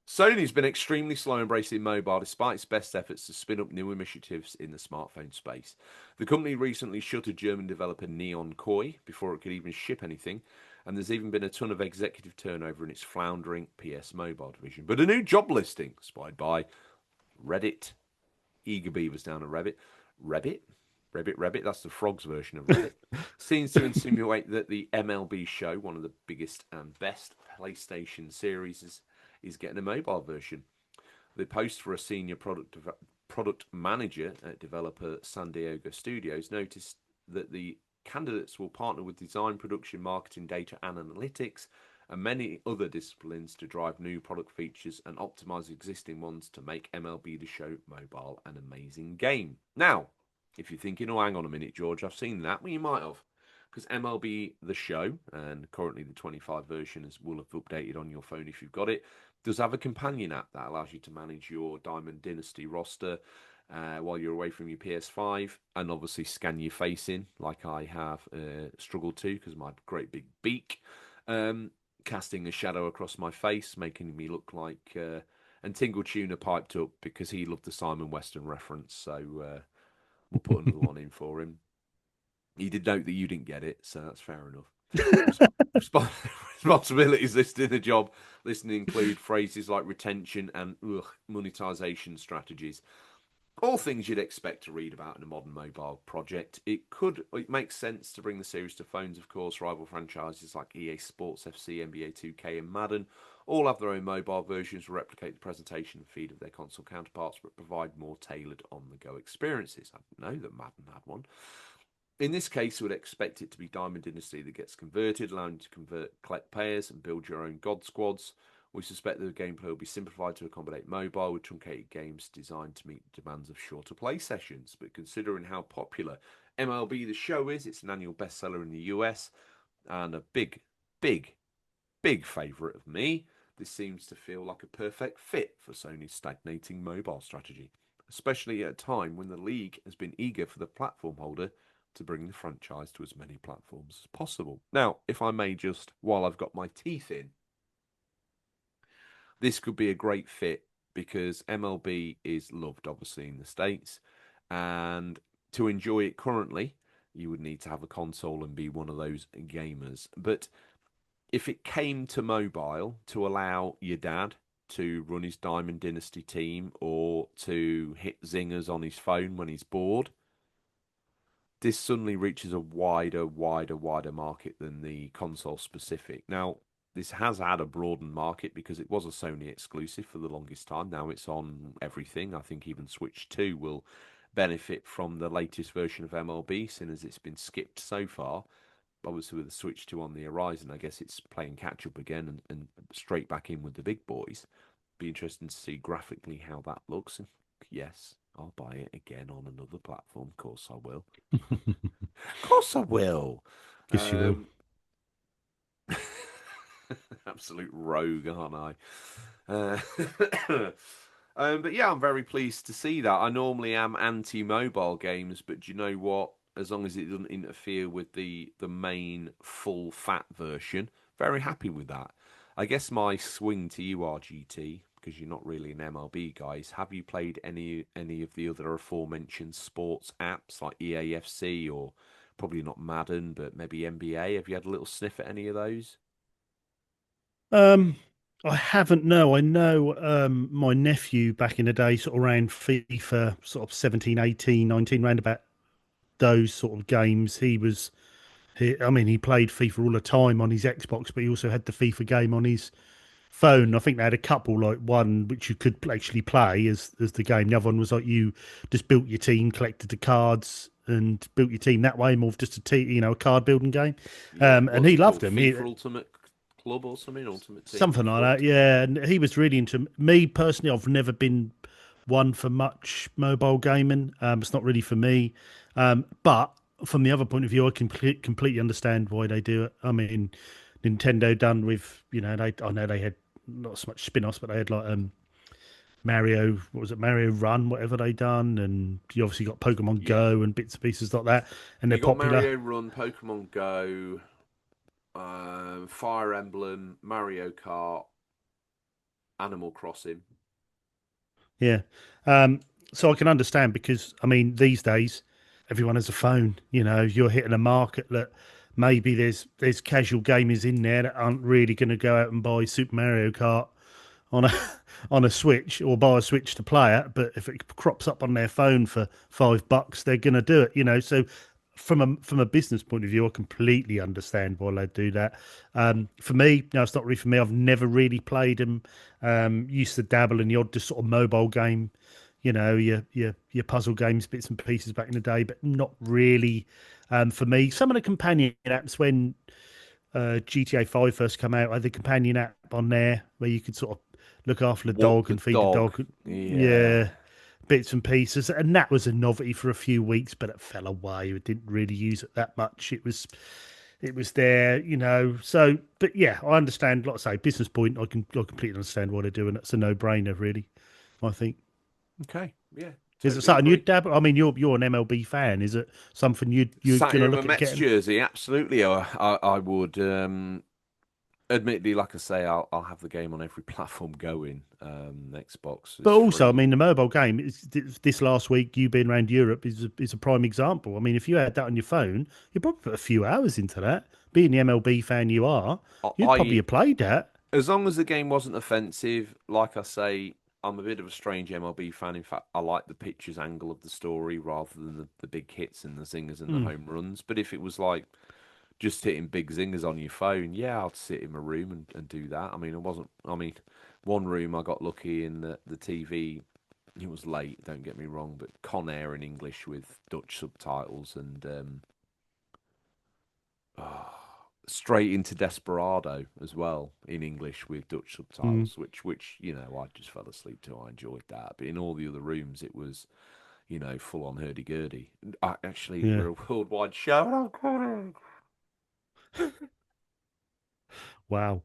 Sony's been extremely slow embracing mobile despite its best efforts to spin up new initiatives in the smartphone space. The company recently shuttered German developer Neon Koi before it could even ship anything, and there's even been a ton of executive turnover in its floundering PS Mobile division. But a new job listing, spied by Reddit, Eager Beavers down at Reddit, Reddit, Reddit, that's the frogs version of Reddit, seems to insinuate that the MLB Show, one of the biggest and best PlayStation series, is getting a mobile version. The post for a senior product manager at developer San Diego Studios noticed that the candidates will partner with design, production, marketing, data, and analytics, and many other disciplines to drive new product features and optimize existing ones to make MLB The Show mobile an amazing game. Now, if you're thinking, oh, hang on a minute, George, I've seen that. Well, you might have. Because MLB The Show, and currently the 25 version will have updated on your phone if you've got it, does have a companion app that allows you to manage your Diamond Dynasty roster while you're away from your PS5 and obviously scan your face in, like I have struggled to because my great big beak, casting a shadow across my face, making me look like. And Tingle Tuner piped up because he loved the Simon Weston reference, so we'll put another one in for him. He did note that you didn't get it, so that's fair enough. Responsibilities listed in the job listing include phrases like retention and monetization strategies. All things you'd expect to read about in a modern mobile project. It makes sense to bring the series to phones, of course. Rival franchises like EA Sports FC, NBA 2K, and Madden all have their own mobile versions, replicate the presentation and feed of their console counterparts, but provide more tailored on-the-go experiences. I didn't know that Madden had one. In this case, we would expect it to be Diamond Dynasty that gets converted, allowing you to collect players and build your own god squads. We suspect that the gameplay will be simplified to accommodate mobile with truncated games designed to meet the demands of shorter play sessions. But considering how popular MLB The Show is, it's an annual bestseller in the US and a big, big, big favourite of me. This seems to feel like a perfect fit for Sony's stagnating mobile strategy, especially at a time when the league has been eager for the platform holder to bring the franchise to as many platforms as possible. Now, if I may just, while I've got my teeth in, this could be a great fit because MLB is loved, obviously, in the States. And to enjoy it currently, you would need to have a console and be one of those gamers. But if it came to mobile to allow your dad to run his Diamond Dynasty team or to hit zingers on his phone when he's bored, this suddenly reaches a wider market than the console specific. Now, this has had a broadened market because it was a Sony exclusive for the longest time. Now it's on everything. I think even Switch 2 will benefit from the latest version of MLB, seeing as it's been skipped so far. Obviously, with the Switch 2 on the horizon, I guess it's playing catch up again and straight back in with the big boys. Be interesting to see graphically how that looks. And yes, I'll buy it again on another platform. Of course, I will. Of course, I will. Guess you will. Um, absolute rogue, aren't I? Uh, but yeah, I'm very pleased to see that. I normally am anti-mobile games, but do you know what? As long as it doesn't interfere with the main full fat version, very happy with that. I guess my swing to you, RGT, because you're not really an MLB guy, is have you played any of the other aforementioned sports apps like EAFC or probably not Madden, but maybe NBA? Have you had a little sniff at any of those? Um, I haven't. No, I know. My nephew back in the day sort of ran FIFA, sort of 17, 18, 19, round about those sort of games. I mean, he played FIFA all the time on his Xbox, but he also had the FIFA game on his phone. I think they had a couple, like one which you could actually play as the game. The other one was like you just built your team, collected the cards, and built your team that way. More of just a card building game. Yeah. And What's he it loved called? them. FIFA Ultimate Club or something? Ultimate Team Something like Club? that, yeah. And he was really into me personally. I've never been one for much mobile gaming. It's not really for me. But from the other point of view, I can completely understand why they do it. I mean, Nintendo done with I know they had not so much spin-offs, but they had like Mario, what was it, Mario Run, whatever they done, and you obviously got Pokemon Yeah. Go and bits and pieces like that, and they're You got popular. Mario Run, Pokemon Go, Fire Emblem, Mario Kart, Animal Crossing. Yeah. Um, so I can understand because I mean these days everyone has a phone. You're hitting a market that maybe there's casual gamers in there that aren't really going to go out and buy Super Mario Kart on a on a Switch or buy a Switch to play it. But if it crops up on their phone for $5, they're going to do it. So from a business point of view, I completely understand why they do that. For me, no, it's not really for me. I've never really played them. Used to dabble in the odd just sort of mobile game, your puzzle games, bits and pieces back in the day, but not really for me. Some of the companion apps when GTA 5 first came out, I had the companion app on there where you could sort of look after the Walk dog the and feed the dog. dog. Yeah. Yeah, bits and pieces, and that was a novelty for a few weeks, but it fell away. We didn't really use it that much. It was there, So, but yeah, I understand. Like I say, business point, I completely understand why they're doing it. It's a no-brainer, really. I think. Okay. Yeah. Is it Totally something you'd agree. dabble? I mean, you're an MLB fan. Is it something you're Sat gonna here in my look at Mets getting? jersey. Absolutely. I would. Admittedly, like I say, I'll have the game on every platform going. Xbox But is also, I free. mean, the mobile game this last week. You being around Europe is a prime example. I mean, if you had that on your phone, you'd probably put a few hours into that. Being the MLB fan you are, you'd probably I have played that. as long as the game wasn't offensive, like I say, I'm a bit of a strange MLB fan. In fact, I like the pitcher's angle of the story rather than the big hits and the zingers and the Hmm. home runs. But if it was like just hitting big zingers on your phone, yeah, I'd sit in my room and do that. I mean, it wasn't. I mean, one room I got lucky in the TV. It was late, don't get me wrong, but Con Air in English with Dutch subtitles and straight into Desperado as well in English with Dutch Hmm. subtitles, which I just fell asleep to. I enjoyed that, but in all the other rooms it was full on hurdy gurdy. Actually, Yeah. we're a worldwide show, and I'm calling. Wow.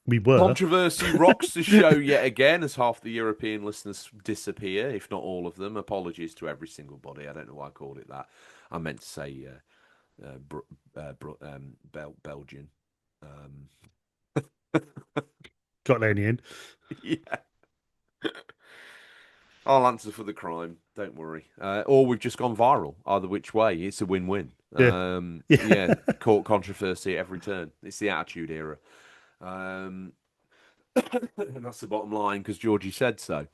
We were. Controversy rocks the show yet again as half the European listeners disappear, if not all of them. Apologies to every single body. I don't know why I called it that. I meant to say Belgian. Um, Got there in the end. yeah. I'll answer for the crime. Don't worry. Or we've just gone viral. Either which way, it's a win-win. Yeah. Yeah. Yeah, court controversy at every turn. It's the attitude era. Um, and that's the bottom line because Georgie said so.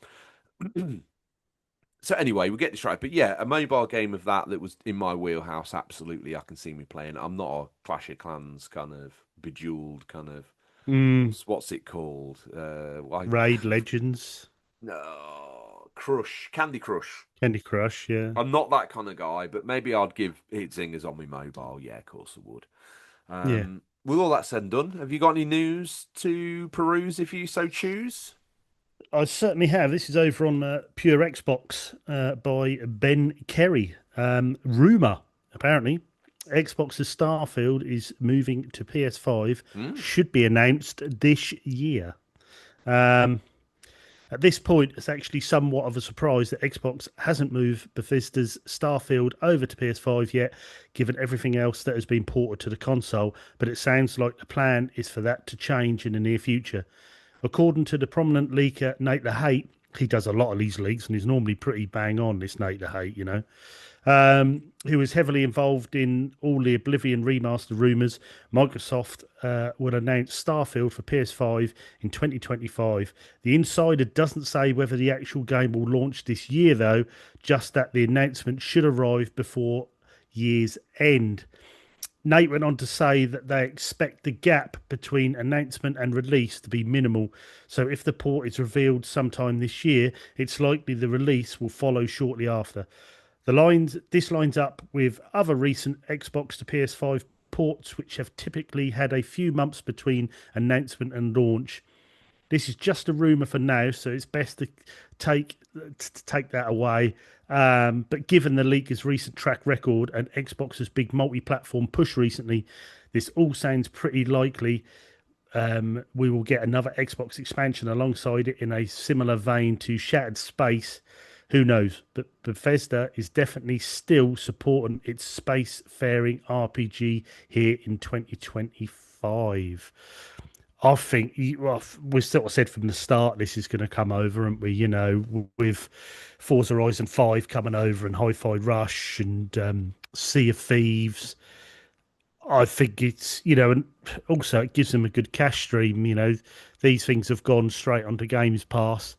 So anyway, we get this right. But yeah, a mobile game of that was in my wheelhouse. Absolutely, I can see me playing. I'm not a Clash of Clans kind of bejeweled kind of Mm, what's it called? Why? Raid Legends, No, Crush, Candy Crush. Candy Crush, yeah. I'm not that kind of guy, but maybe I'd give it zingers on my mobile. Yeah, of course I would. Yeah. With all that said and done, have you got any news to peruse if you so choose? I certainly have. This is over on Pure Xbox by Ben Kerry. Rumor, apparently, Xbox's Starfield is moving to PS5, Hmm. should be announced this year. Um, at this point, it's actually somewhat of a surprise that Xbox hasn't moved Bethesda's Starfield over to PS5 yet, given everything else that has been ported to the console. But it sounds like the plan is for that to change in the near future. According to the prominent leaker Nate the Hate, he does a lot of these leaks and he's normally pretty bang on, this Nate the Hate, who was heavily involved in all the Oblivion remaster rumours. Microsoft will announce Starfield for PS5 in 2025. The insider doesn't say whether the actual game will launch this year, though, just that the announcement should arrive before year's end. Nate went on to say that they expect the gap between announcement and release to be minimal. So if the port is revealed sometime this year, it's likely the release will follow shortly after. This lines up with other recent Xbox to PS5 ports, which have typically had a few months between announcement and launch. This is just a rumor for now, so it's best to take that away. But given the leaker's recent track record and Xbox's big multi-platform push recently, this all sounds pretty likely. We will get another Xbox expansion alongside it in a similar vein to Shattered Space. Who knows? But Bethesda is definitely still supporting its space-faring RPG here in 2025. I think well, we sort of said from the start this is going to come over, aren't we? With Forza Horizon 5 coming over and Hi-Fi Rush and Sea of Thieves. I think and also it gives them a good cash stream. These things have gone straight onto Games Pass.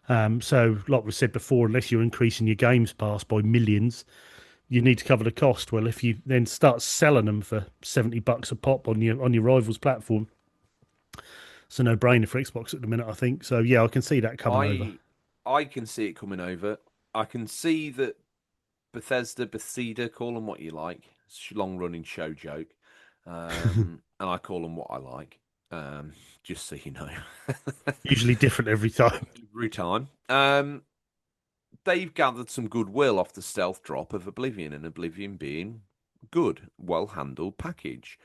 So, like we said before, unless you're increasing your Games Pass by millions, you need to cover the cost. Well, if you then start selling them for $70 a pop on your rival's platform, it's a no-brainer for Xbox at the minute, I think. So yeah, I can see that coming over. I I can see it coming over. I can see that Bethesda, call them what you like. It's a long-running show joke, and I call them what I like. Just so you know, Usually different every time. every time. They've gathered some goodwill off the stealth drop of Oblivion, and Oblivion being good, well-handled package.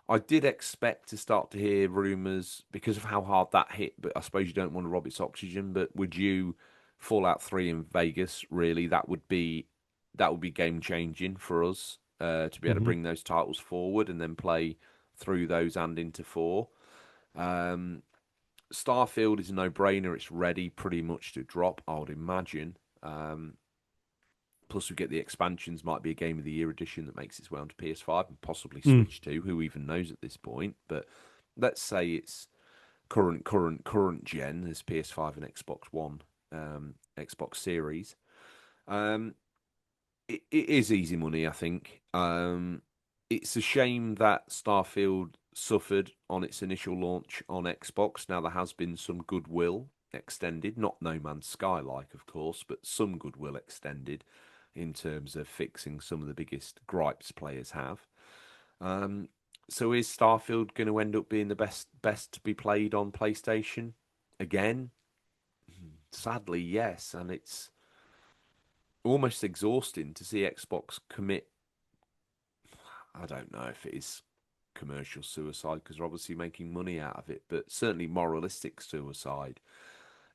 I did expect to start to hear rumours because of how hard that hit, but I suppose you don't want to rob its oxygen. But would you Fallout 3 in Vegas, really, that would be game changing for us to be able to Hmm. bring those titles forward and then play through those and into four. Um, Starfield is a no-brainer. It's ready pretty much to drop, I would imagine. Um, Plus, we get the expansions. Might be a Game of the Year edition that makes its way onto PS5 and possibly Mm. Switch 2. Who even knows at this point? But let's say it's current gen. There's PS5 and Xbox One, Xbox Series. Um, it is easy money, I think. It's a shame that Starfield suffered on its initial launch on Xbox. Now there has been some goodwill extended, not No Man's Sky like, of course, but some goodwill extended in terms of fixing some of the biggest gripes players have. Um, so is Starfield going to end up being the best to be played on PlayStation again? Sadly, yes, and it's almost exhausting to see Xbox commit. I don't know if it is commercial suicide because they're obviously making money out of it, but certainly moralistic suicide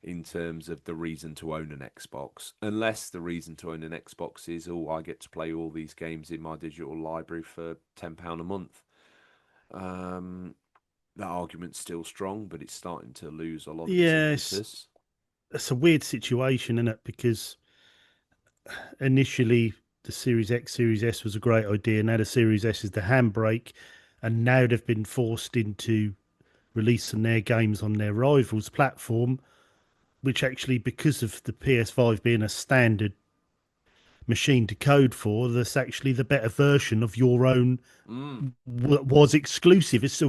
in terms of the reason to own an Xbox. Unless the reason to own an Xbox is, oh, I get to play all these games in my digital library for £10 a month. Um, that argument's still strong, but it's starting to lose a lot of its Yes, impetus. it's a weird situation, isn't it? Because initially the Series X, Series S was a great idea. Now the Series S is the handbrake, and now they've been forced into releasing their games on their rivals' platform, which actually, because of the PS5 being a standard machine to code for that's actually the better version of your own Mm. was exclusive. It's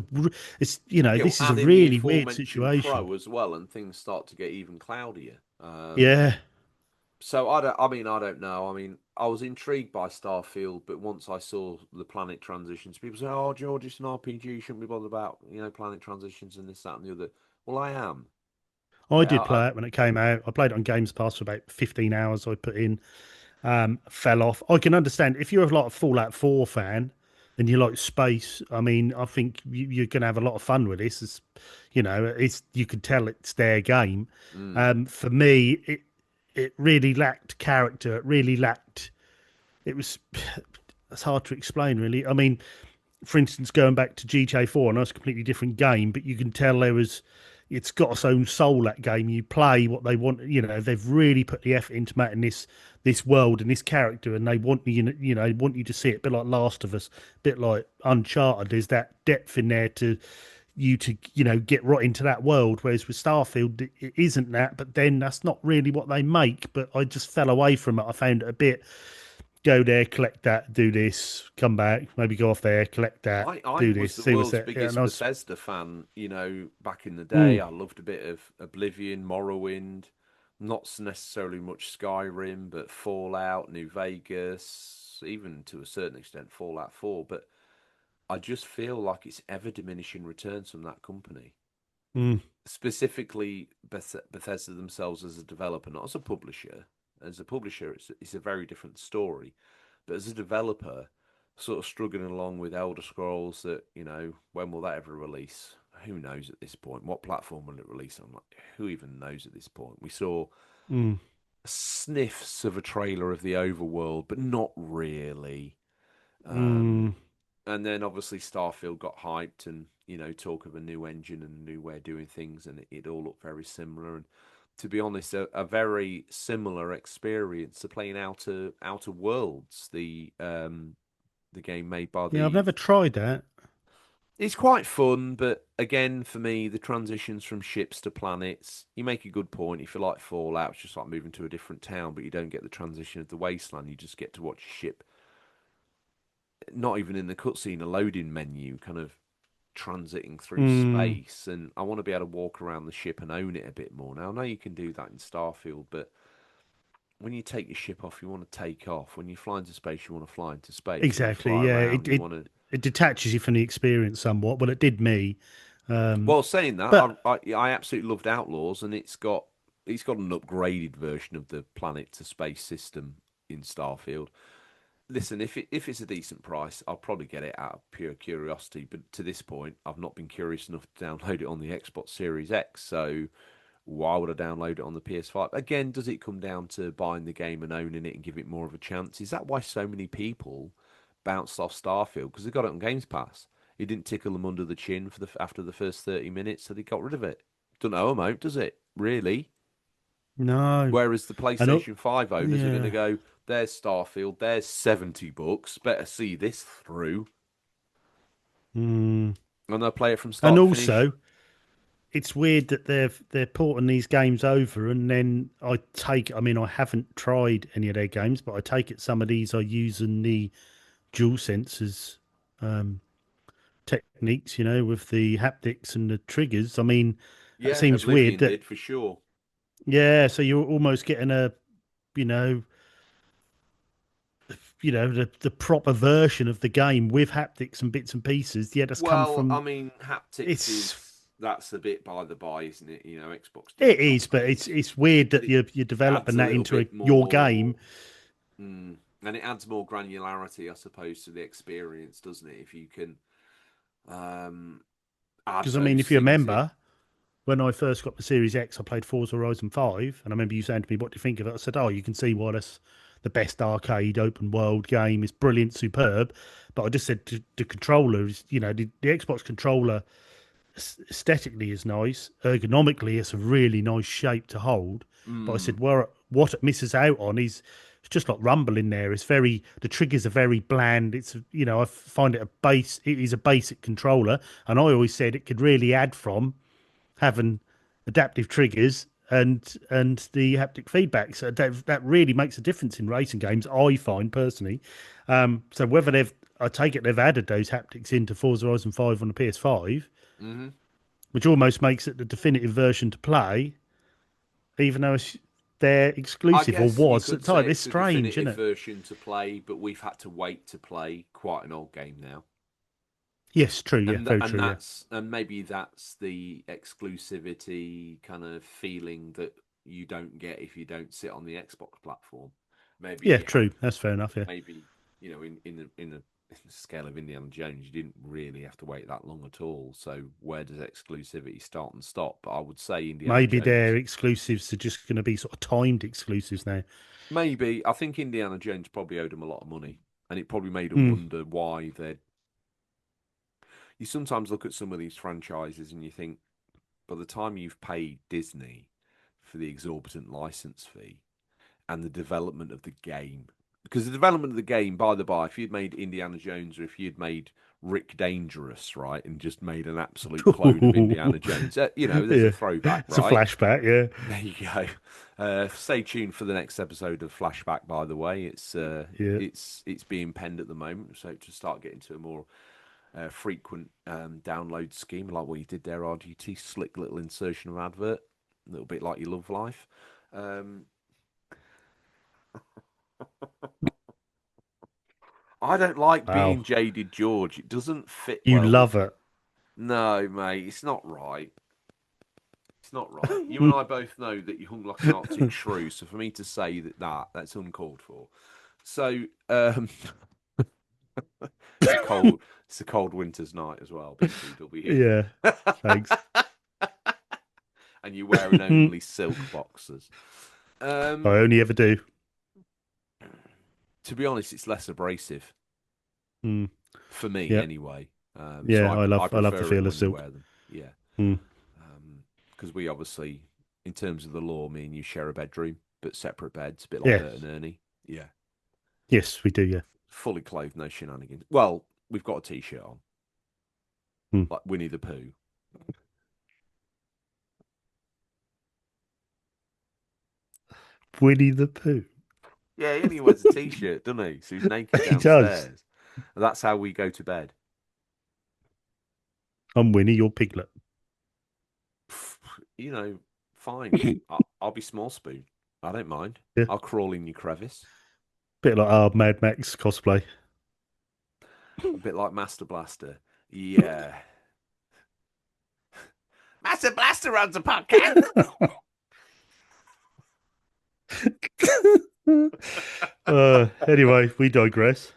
Yeah, well, this is a add in the really weird aforementioned situation. pro as well, and things start to get even cloudier. Yeah, So I don't. I mean, I don't know. I mean, I was intrigued by Starfield, but once I saw the planet transitions, people say, "Oh, George, it's an RPG. You shouldn't be bothered about planet transitions and this, that, and the other." Well, I am. I Yeah, did play it when it came out. I played it on Games Pass for about 15 hours. I put in, fell off. I can understand if you're a lot of Fallout 4 fan and you like space. I mean, I think you're going to have a lot of fun with this. It's you can tell it's their game. mm, For me, it really lacked character. It really lacked. It was. It's hard to explain, really. I mean, for instance, going back to GTA 4, I know it's a completely different game, but you can tell it's got its own soul. That game, you play what they want. They've really put the effort into making this world and this character, and they want want you to see it. A bit like Last of Us, a bit like Uncharted. There's that depth in there to you to get right into that world. Whereas with Starfield, it isn't that. But then that's not really what they make. But I just fell away from it. I found it a bit go there, collect that, do this, come back, maybe go off there, collect that, I do was this, the see what's world's there. And biggest I was, Bethesda fan. Back in the day, mm, I loved a bit of Oblivion, Morrowind, not necessarily much Skyrim, but Fallout, New Vegas, even to a certain extent Fallout 4. But I just feel like it's ever diminishing returns from that company. mm, Specifically, Bethesda themselves as a developer, not as a publisher. As a publisher, it's a very different story. But as a developer, sort of struggling along with Elder Scrolls that, when will that ever release? Who knows at this point? What platform will it release on? Like, who even knows at this point? We saw mm, sniffs of a trailer of the overworld, but not really. mm. And then obviously Starfield got hyped, and talk of a new engine and a new way of doing things, and it all looked very similar. And to be honest, a very similar experience to playing Outer Worlds, the game made by Yeah, I've the. never tried that. It's quite fun, but again, for me, the transitions from ships to planets. You make a good point. If you like Fallout, it's just like moving to a different town, but you don't get the transition of the wasteland. You just get to watch your ship, not even in the cutscene, a loading menu, kind of transiting through Mm, space. And I want to be able to walk around the ship and own it a bit more. Now, I know you can do that in Starfield, but when you take your ship off, you want to take off. When you fly into space, you want to fly into space. When you exactly. fly Yeah, around, you want to. it detaches you from the experience somewhat. Well, it did me. Um, Well, saying that, but I absolutely loved Outlaws, and it's got an upgraded version of the planet to space system in Starfield. Listen, if it's a decent price, I'll probably get it out of pure curiosity. But to this point, I've not been curious enough to download it on the Xbox Series X. So why would I download it on the PS5? Again, does it come down to buying the game and owning it and give it more of a chance? Is that why so many people bounced off Starfield? Because they got it on Games Pass. It didn't tickle them under the chin after the first 30 minutes, so they got rid of it. Don't know them out, does it? Really? no, Whereas the and PlayStation 5 owners are going to yeah, go, there's Starfield, there's $70, better see this through. mm. And they'll play it from And start to finish. also it's weird that they're porting these games over, and then I mean, I haven't tried any of their games, but I take it some of these are using the dual sensors um, techniques, with the haptics and the triggers. I mean, that Yeah, seems weird. Oblivion That did for sure. yeah, so you're almost getting you know, the proper version of the game with haptics and bits and pieces. Yeah, that's come Well, I from mean, haptics it's. that's a bit by the by, isn't it? Xbox do It it is, but properly, and it's weird but that it you're developing adds a that little into bit your more, game. and it adds more granularity, I suppose, to the experience, doesn't it? If you can um, add Because I mean, those if you things in. remember, when I first got the Series X, I played Forza Horizon 5, and I remember you saying to me, "What do you think of it?" I said, "Oh, you can see why that's the best arcade open world game. It's brilliant, superb." But I just said the controller is, the Xbox controller aesthetically is nice, ergonomically it's a really nice shape to hold. But I Mm, said, well, what it misses out on is it's just like Rumble in there. The triggers are very bland. I find it is a basic controller, and I always said it could really add from having adaptive triggers and the haptic feedback. So that really makes a difference in racing games, I find personally. So whether I take it they've added those haptics into Forza Horizon 5 on the PS5, Hmm. which almost makes it the definitive version to play, even though they're I exclusive or guess you was at could the time. say It's it's a strange, isn't definitive it? version to play, but we've had to wait to play quite an old game now. Yes, true. Yeah, very And true. Yeah. maybe that's the exclusivity kind of feeling that you don't get if you don't sit on the Xbox platform. Maybe Yeah, you have, true. That's fair enough. Yeah. maybe in the scale of Indiana Jones, you didn't really have to wait that long at all. So where does exclusivity start and stop? But I would say Indiana Maybe their Jones. exclusives are just going to be sort of timed exclusives now. Maybe I think Indiana Jones probably owed them a lot of money, and it probably made them Mm. wonder why they. You sometimes look at some of these franchises and you think, by the time you've paid Disney for the exorbitant license fee and the development of the game, because the development of the game, by the by, if you'd made Indiana Jones or if you'd made Rick Dangerous, right, and just made an absolute clone of Indiana Jones, there's a Yeah, throwback, it's a right? flashback. Yeah, There you go. Stay tuned for the next episode of Flashback. By the way, yeah. it's being penned at the moment, so to start getting to a more frequent download scheme, like what you did there, RGT, slick little insertion of advert, a little bit like your love life. Um, I don't like being Wow, jaded, George. It doesn't fit you well with. love it. No, mate, it's not right. It's not right. You and I both know that you hung like an Arctic shrew, so for me to say that's uncalled for. So, it's a cold, it's a cold winter's night as well, BTW. Yeah, thanks. And you're wearing I only silk boxers. Um, only ever do. to be honest, it's less abrasive Mm. for me Yeah, anyway. So yeah. I I love the prefer it feel of when you silk. wear them. Yeah, Mm. because we obviously, in terms of the law, me and you share a bedroom, but separate beds, a bit like Bert Yes, and Ernie. Yeah, yes, we do. Yeah. fully clothed, no shenanigans. Well, we've got a t-shirt on, Mm. like Winnie the Pooh. Winnie the Pooh. Yeah, he only wears a t-shirt, doesn't he? So he's naked He does. downstairs. And that's how we go to bed. I'm Winnie, your piglet. You know, fine. I'll be small spoon. I don't mind. Yeah, I'll crawl in your crevice. bit like our Mad Max cosplay. A bit like Master Blaster. Yeah. Master Blaster runs a podcast. Anyway, we digress.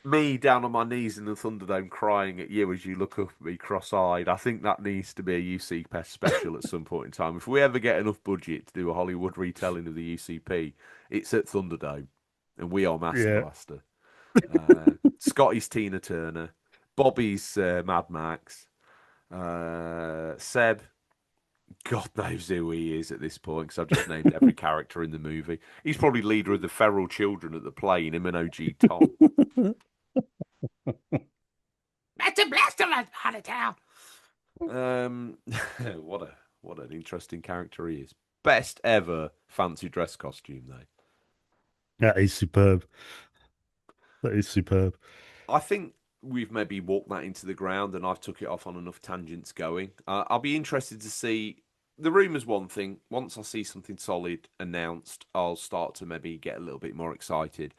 Me down on my knees in the Thunderdome crying at you as you look up at me cross-eyed. I think that needs to be a UC special at some point in time. If we ever get enough budget to do a Hollywood retelling of the UCP, it's at Thunderdome, and we are Master Yeah. Blaster. Scotty's Tina Turner, Bobby's Mad Max, Seb. God knows who he is at this point because I've just named every character in the movie. He's probably leader of the feral children at the plane, him and OG Tom. That's a blaster out of town. Um, what an interesting character he is. Best ever fancy dress costume though. That is superb. That is superb. I think we've maybe walked that into the ground, and I've took it off on enough tangents going. I'll be interested to see. The rumours one thing. Once I see something solid announced, I'll start to maybe get a little bit more excited.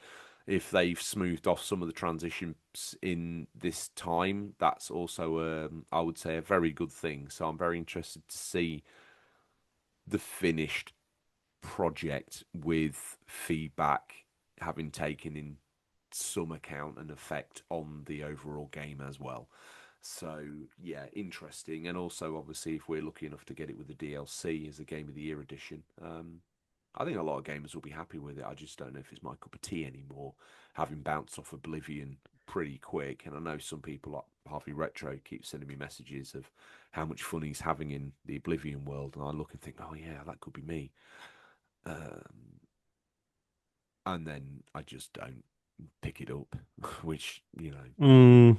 If they've smoothed off some of the transitions in this time, that's also, I would say, a very good thing. So I'm very interested to see the finished project with feedback having taken in some account and effect on the overall game as well. So yeah, interesting. And also, obviously, if we're lucky enough to get it with the DLC as a Game of the Year edition, I think a lot of gamers will be happy with it. I just don't know if it's my cup of tea anymore, having bounced off Oblivion pretty quick. And I know some people like Harvey Retro keep sending me messages of how much fun he's having in the Oblivion world, and I look and think, oh yeah, that could be me. Um, and then I just don't pick it up, which Mm,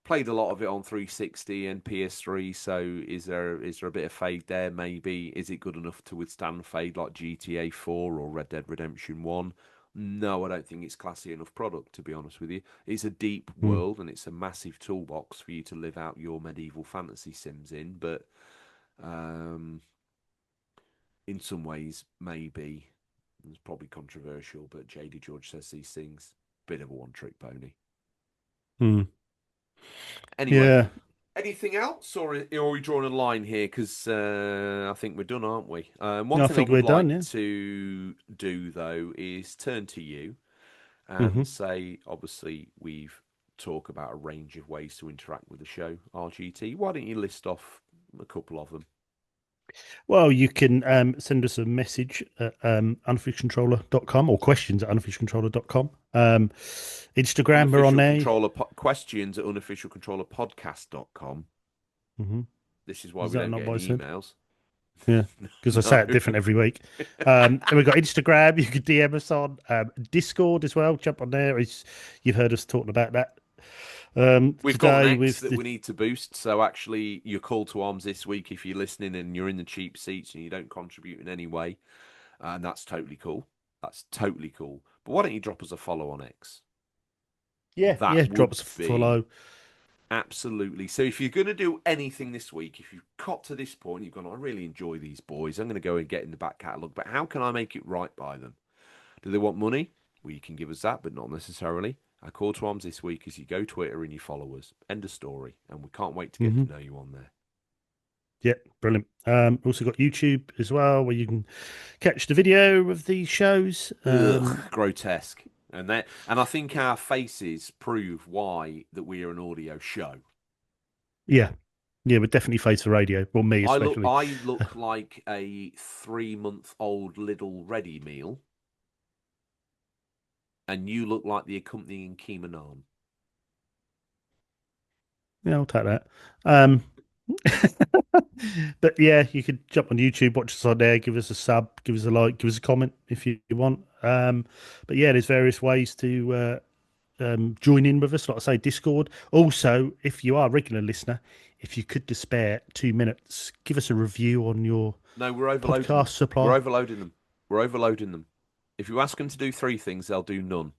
Played a lot of it on 360 and PS3. So is there a bit of fade there? Maybe is it good enough to withstand fade like GTA 4 or Red Dead Redemption 1? No, I don't think it's classy enough product, to be honest with you. It's a deep Mm. world and it's a massive toolbox for you to live out your medieval fantasy sims in, but um, in some ways, maybe it's probably controversial, but JD George says these things. Bit of a one trick pony. Mm. Anyway, Yeah, anything else, or are we drawing a line here? Because I think we're done, aren't we? One no, I thing I think would we're done. like Yeah. to do, though, is turn to you and Hmm. say, obviously, we've talked about a range of ways to interact with the show, RGT. Why don't you list off a couple of them? Well, you can send us a message at unofficialcontroller.com or questions at unofficialcontroller.com. Instagram, we're on Unofficial there. controller questions at unofficialcontrollerpodcast.com. Hmm. This is why Is we that don't not get what I any said? emails. Yeah, because I No. say it different every week. And we've got Instagram. You can DM us on Discord as well. Jump on there. You've heard us talking about that We've got an today X with that the we need to boost. So actually, your call to arms this week, if you're listening and you're in the cheap seats and you don't contribute in any way, and that's totally cool. That's totally cool. But why don't you drop us a follow on X? yeah, That drop would us a be follow. absolutely. So if you're going to do anything this week, if you've got to this point, you've gone, I really enjoy these boys. I'm going to go and get in the back catalogue. But how can I make it right by them? Do they want money? Well, you can give us that, but not necessarily. Our call to arms this week is you go Twitter and you follow us. End of story. And we can't wait to get Hmm. to know you on there. Yeah, brilliant. Also got YouTube as well, where you can catch the video of these shows. Ugh, grotesque. And I think our faces prove why that we are an audio show. Yeah, yeah, we're definitely face the radio. Well, me I look especially. I look like a 3 month old little ready meal, and you look like the accompanying Kimonon. Yeah, I'll take that. Um, but yeah, you could jump on YouTube, watch us on there, give us a sub, give us a like, give us a comment if you want. But yeah, there's various ways to join in with us. Like I say, Discord. Also, if you are a regular listener, if you could just spare 2 minutes, give us a review on your No, we're overloading podcast them. We're supply. overloading them. We're overloading them. If you ask them to do three things, they'll do none.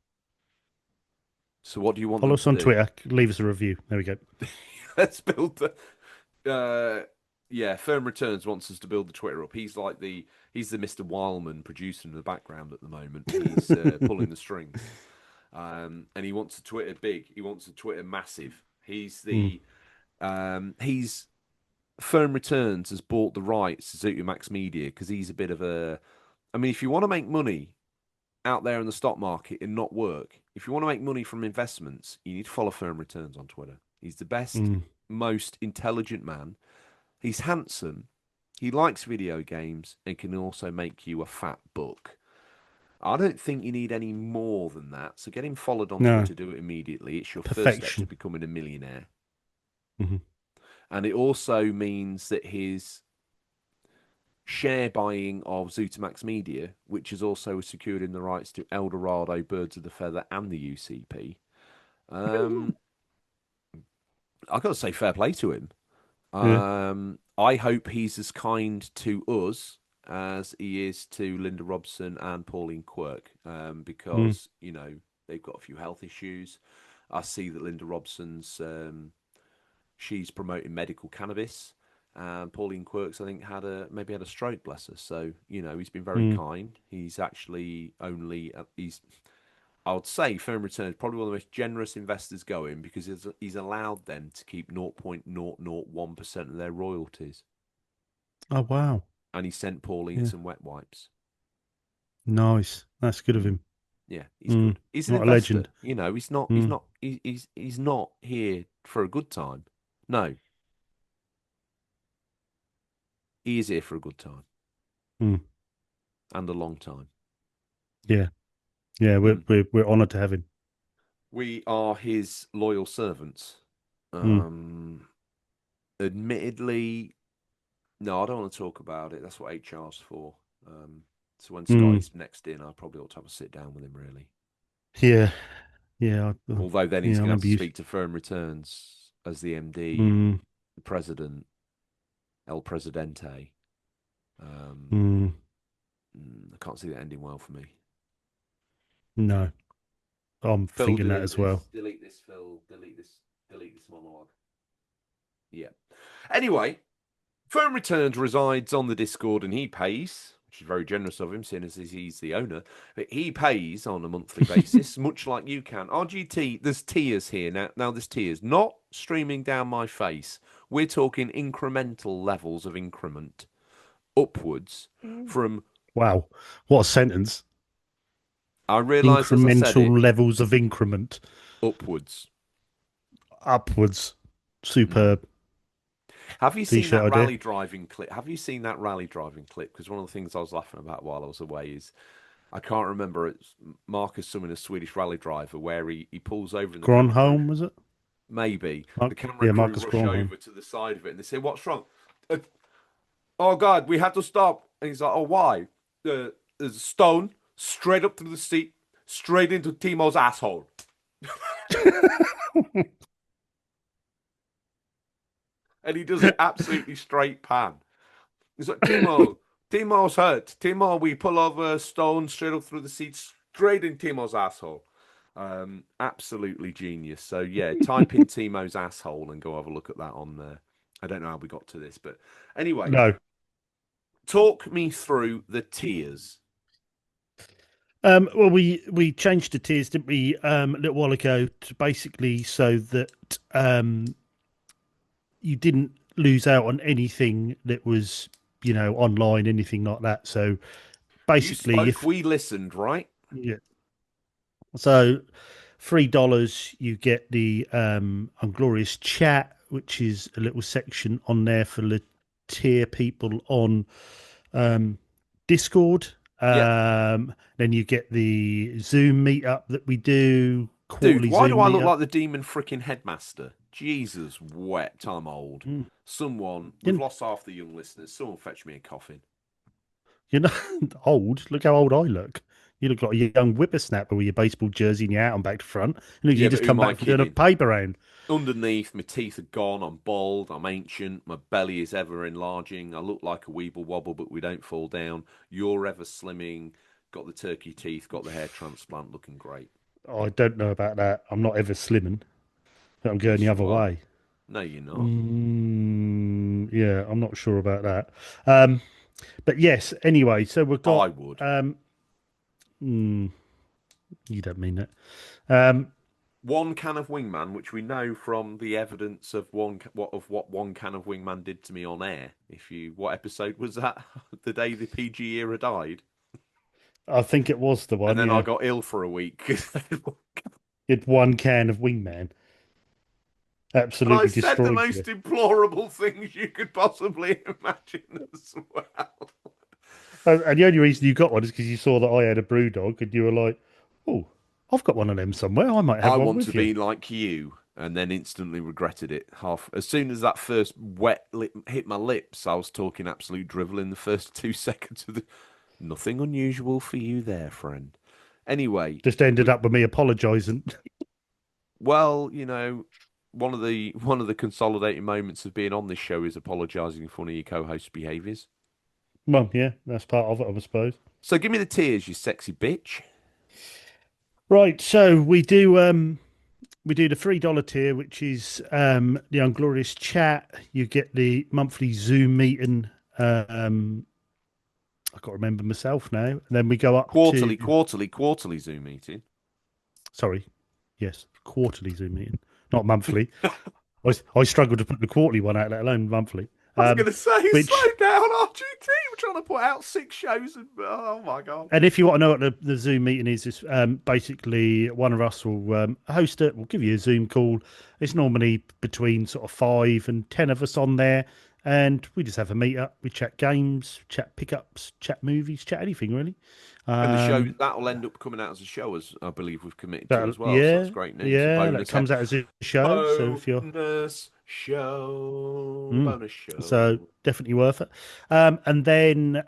So what do you want Follow them us to on do? Twitter. Leave us a review. There we go. Let's build the. Yeah, Firm Returns wants us to build the Twitter up. He's the Mr. Wildman producer in the background at the moment. He's pulling the strings, and he wants a Twitter big. He wants a Twitter massive. Mm, He's Firm Returns has bought the rights to Zutu Max Media because he's a bit of a. I mean, if you want to make money out there in the stock market and not work, if you want to make money from investments, you need to follow Firm Returns on Twitter. He's the best, mm. most intelligent man. He's handsome. He likes video games and can also make you a fat buck. I don't think you need any more than that. So get him followed on No, Twitter. Do it immediately. It's your first step to perfection. becoming a millionaire. Hmm. And it also means that his share buying of Zutamax Media, which is also secured in the rights to Eldorado, Birds of the Feather, and the UCP. Um, I've got to say, fair play to him. Yeah. I hope he's as kind to us as he is to Linda Robson and Pauline Quirk, Mm, because they've got a few health issues. I see that Linda Robson's she's promoting medical cannabis, and Pauline Quirks I think maybe had a stroke. Bless her. So he's been very mm. kind. He's actually only he's I would say Firm Return is probably one of the most generous investors going because he's allowed them to keep 0.001% of their royalties. Oh wow. And he sent Pauline Yeah. some wet wipes. Nice. That's good of Mm. him. Yeah, he's Mm. good. He's an What a investor. legend. He's not. He's Mm. not. He's not here for a good time. No, he is here for a good time Mm. and a long time. Yeah. Yeah. We're Mm. we're we're honoured to have him. We are his loyal servants. Mm. Um, Admittedly, no, I don't want to talk about it. That's what HR's for. So when Mm. Scotty's next in, I probably ought to have a sit down with him, really. Yeah. Yeah. Although then he's Yeah. I going to have remember to you. speak to Firm Returns as the MD, Mm, the president, El Presidente. Um, mm, I can't see that ending well for me. no, I'm Phil, thinking that delete as well. this. Delete this, Phil. Delete this. Delete this monologue. Yeah. Anyway, Firm Returns resides on the Discord and he pays, which is very generous of him, seeing as he's the owner. But he pays on a monthly basis, much like you can. RGT, there's tiers here now. Now there's tiers, not streaming down my face. We're talking incremental levels of increment upwards from. Wow, what a sentence! I realised as I said it, Incremental levels of increment upwards. upwards. Mm. Superb Have you seen t-shirt that idea. rally driving clip? Have you seen that rally driving clip? Because one of the things I was laughing about while I was away is I can't remember. It's Marcus summoned a Swedish rally driver where he pulls over and the camera crew, Gronholm was it? maybe the camera Yeah, crew Marcus rush Gronholm. over to the side of it and they say, "What's wrong?" Uh, oh God, we had to stop. And he's like, "Oh, why?" There's a stone straight up through the seat, straight into Timo's asshole, and he does it absolutely straight pan. He's like, Timo's hurt. Timo, we pull over a stone straight up through the seat, straight in Timo's asshole. Absolutely genius. So yeah, type in Timo's asshole and go have a look at that on there. I don't know how we got to this, but anyway, No. talk me through the tiers. Well, we changed the tiers, didn't we, a little while ago, to basically so that you didn't lose out on anything that was, online, anything like that. So You basically, spoke, if we listened, right? yeah, so $3 you get the unglorious chat, which is a little section on there for the tier people on um, Discord. Yep. Then you get the Zoom meetup that we do, Dude, quarterly why do Zoom I look meetup. like the demon freaking headmaster? Jesus, wet, I'm old. Mm. Someone, we've You, lost half the young listeners. Someone fetch me a coffin. you're not old. Look how old I look. You look like a young whippersnapper with your baseball jersey and your hat on back to front. You look like you Yeah, but just who come am I back from doing a kidding? paper round. Underneath, my teeth are gone. I'm bald. I'm ancient. My belly is ever enlarging. I look like a weeble wobble, but we don't fall down. You're ever slimming. Got the turkey teeth. Got the hair transplant. Looking great. Oh, I don't know about that. I'm not ever slimming. I'm going the Yes, other you are. way. No, you're not. Yeah, I'm not sure about that. But yes, anyway, so we've I got. would. Um, mm, you don't mean that. Um, One can of wingman, which we know from the evidence of what one can of wingman did to me on air. If you, what episode was that? The day the PG era died, I think it was the and one. then I Yeah, got ill for a week. it one can of Wingman And I absolutely said the destroyed you. most deplorable things you could possibly imagine as well. And the only reason you got one is because you saw that I had a brew dog, and you were like, "Oh, I've got one of them somewhere. I might have I one want to with you." be like you, and then instantly regretted it. Half as soon as that first wet lip hit my lips, I was talking absolute drivel in the first 2 seconds of the. Nothing unusual for you there, friend. Anyway, Just ended we up with me apologising. well, one of the consolidating moments of being on this show is apologising for one of your co-host behaviours. Well, yeah, that's part of it, I suppose. So give me the tears, you sexy bitch. Right, so we do the $3 tier, which is the Unglorious Chat. You get the monthly Zoom meeting. I can't remember myself now. And then we go up to, Quarterly Zoom meeting. sorry, yes, quarterly Zoom meeting, not monthly. I struggle to put the quarterly one out, let alone monthly. I was going to say, slow Which down, RGT. We're trying to put out 6 shows, and oh my god. And if you want to know what the Zoom meeting is, it's basically one of us will host it. We'll give you a Zoom call. It's normally between sort of 5 and 10 of us on there. And we just have a meet up. We chat games, chat pickups, chat movies, chat anything really. And the show Um, that'll end up coming out as a show, as I believe we've committed to that, as well. So that's yeah, great news. A yeah, that bonus comes out as a show. So if you're, bonus show, mm, bonus so show. definitely worth it. And then,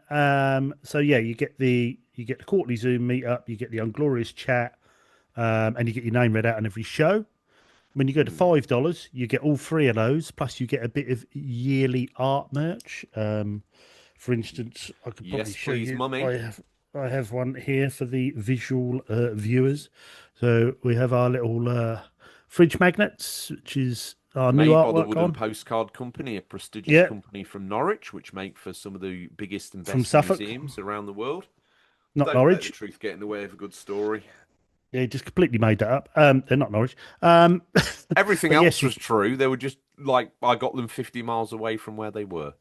so yeah, you get the quarterly Zoom meet up, you get the Unglorious chat, and you get your name read out on every show. When you go to Hmm. $5, you get all three of those, plus you get a bit of yearly art merch. For instance, I could probably Yes, show please, you. mummy. I have one here for the visual viewers. So we have our little fridge magnets, which is our new Made by the artwork Wooden on. Postcard Company, a prestigious Yeah, company from Norwich, which make for some of the biggest and from best Suffolk, museums around the world. not Don't let the Norwich. truth get in the way of a good story. Yeah, just completely made that up. They're not Norwich. Everything But else yes, was true. They were just like I got them 50 miles away from where they were.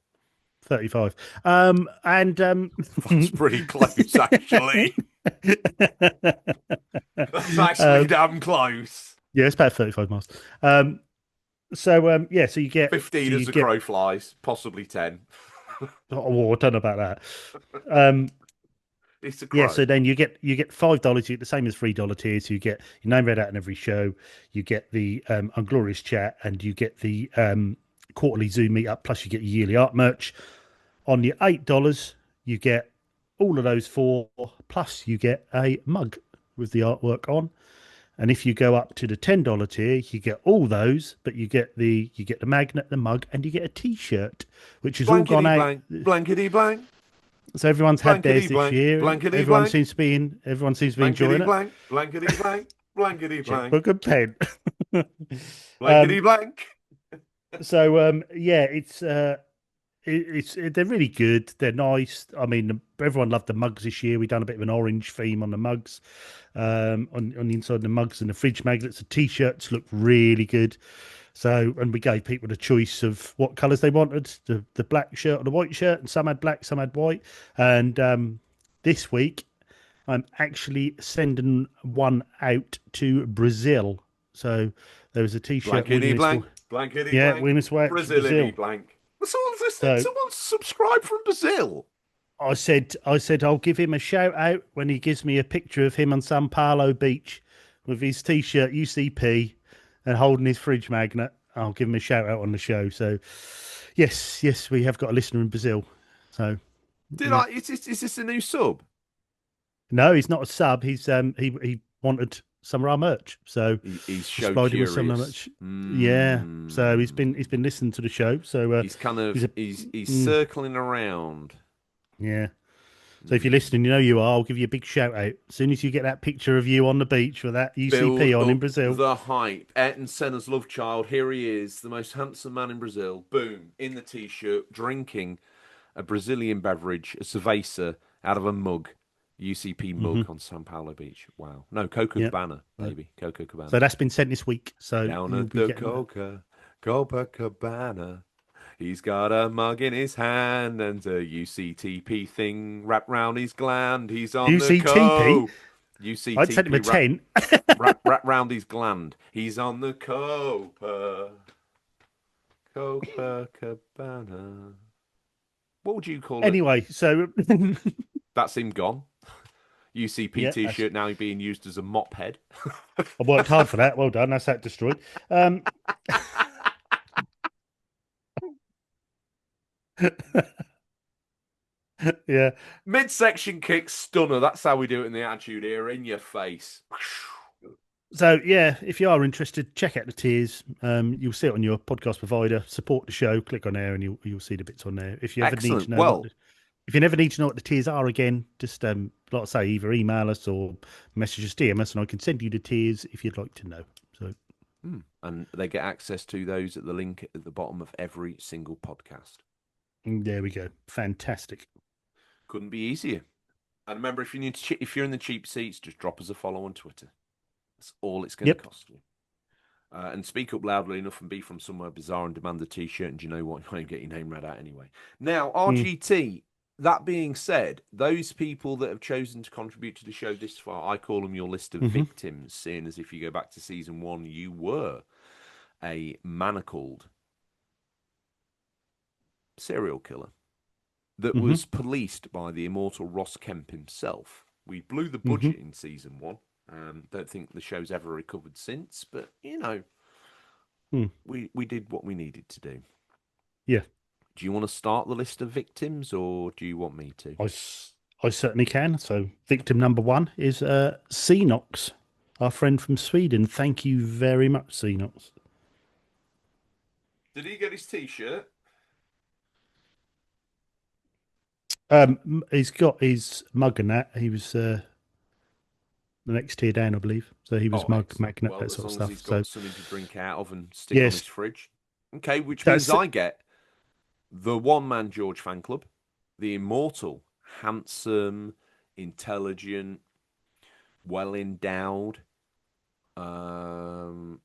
35. And That's pretty close, actually. That's actually um, damn close. yeah, it's about 35 miles. Um, yeah, so 15 as you the get. crow flies, possibly 10. Oh, I don't know about that. Um, It's a yeah, crow. so then you get $5. You get the same as $3 tiers. You get your name read out in every show. You get the unglorious chat, and you get the quarterly Zoom meetup. Plus, you get your yearly art merch. On your $8, you get all of those four. Plus, you get a mug with the artwork on. And if you go up to the $10 tier, you get all those, but you get the magnet, the mug, and you get a T-shirt, which has all gone Blankety out. blank, blankety blank, So everyone's had blankety theirs this blank, year. blankety blank, Everyone seems to be blankety enjoying it. blank, blankety blank, blankety blank, Checkbook and pen. blankety um, blank. yeah, they're really good. They're nice. I mean, everyone loved the mugs this year. We done a bit of an orange theme on the mugs, on the inside of the mugs, and the fridge magnets. The t-shirts look really good. So, and we gave people the choice of what colours they wanted, the black shirt or the white shirt, and some had black, some had white. And this week, I'm actually sending one out to Brazil. So there was a t-shirt Blankety winging its way, blank, blankety yeah, blank, winging its way out to Brazility Brazil. blank. Someone's listening. So Someone's subscribed from Brazil. I said I'll give him a shout out when he gives me a picture of him on Sao Paulo beach with his t-shirt UCP and holding his fridge magnet. I'll give him a shout out on the show. So yes, we have got a listener in Brazil. So Did yeah, I? Is this a new sub? no, he's not a sub. He wanted some of our merch, so He's we show supplied him with some of our curious. merch. Yeah, so he's been listening to the show. So He's kind he's of a he's mm, circling around. yeah. So if you're Mm. listening, you know you are. I'll give you a big shout out as soon as you get that picture of you on the beach with that Build UCP on in up Brazil. the hype. Ayrton Senna's love child. Here he is, the most handsome man in Brazil. Boom, in the t-shirt, drinking a Brazilian beverage, a cerveza, out of a mug. UCP Hmm. mug on Sao Paulo Beach. Wow. No, Coca Yeah. Cabana, So baby. Coca so Cabana. that's been sent this week. So Down you'll at be the getting that. Coca, Copacabana. He's got a mug in his hand and a UCTP thing wrapped round his gland. He's on the UCTP. I'd sent him a UCTP wrap, 10. wrap round his gland. He's on the Copacabana. What would you call it? Anyway, so That's him gone. UCP yeah, that's, t-shirt now being used as a mop head. I worked hard for that. Well done. That's that destroyed. Um, yeah. Midsection kick stunner. That's how we do it in the Attitude Era. In your face. So yeah, if you are interested, check out the tiers. You'll see it on your podcast provider. Support the show. Click on there, and you'll see the bits on there. If you ever need to Excellent. know what, Well, if you never need to know what the tiers are again, just like I say, either email us or message us, DM us, and I can send you the tiers if you'd like to know. So and they get access to those at the link at the bottom of every single podcast. there we go. Fantastic. Couldn't be easier. And remember, if you're in the cheap seats, just drop us a follow on Twitter. That's all it's going to Yep. cost you. And speak up loudly enough and be from somewhere bizarre and demand a t-shirt. And you know what? You won't get your name read out anyway. Now, Mm. RGT. That being said, those people that have chosen to contribute to the show this far, I call them your list of Hmm. victims, seeing as if you go back to season 1, you were a manacled serial killer that Hmm. was policed by the immortal Ross Kemp himself. We blew the Hmm. budget in season 1. Don't think the show's ever recovered since, but Mm. we did what we needed to do. Yeah, Do you want to start the list of victims, or do you want me to? I certainly can. So victim number one is Cnox. our friend from Sweden. Thank you very much, Xenox. Did he get his T-shirt? He's got his mug and that. He was the next tier down, I believe. So he was Oh, mug excellent. magnet, Well, that as sort of long as stuff. he's So got something to drink out of and stick on yes, his fridge. Okay, which means that's I get the one man George fan club, the immortal, handsome, intelligent, well endowed, um,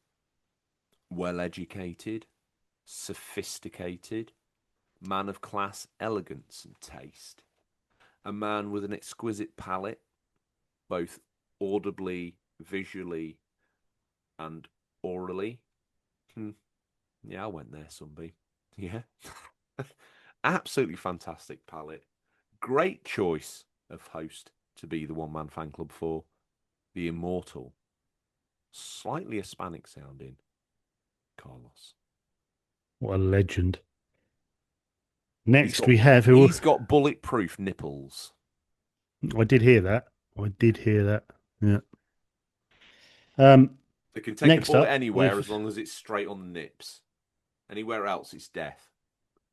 well educated, sophisticated, man of class, elegance, and taste. A man with an exquisite palate, both audibly, visually, and orally. Hmm. Yeah, I went there, Sunbeam. Yeah. Absolutely fantastic palette. Great choice of host to be the one man fan club for the immortal, slightly Hispanic sounding Carlos. what a legend. He's Next, got we have who he's got bulletproof nipples. I did hear that. I did hear that. Yeah. Um, They can take a Next bullet up, anywhere as with long as it's straight on the nips. Anywhere else, it's death.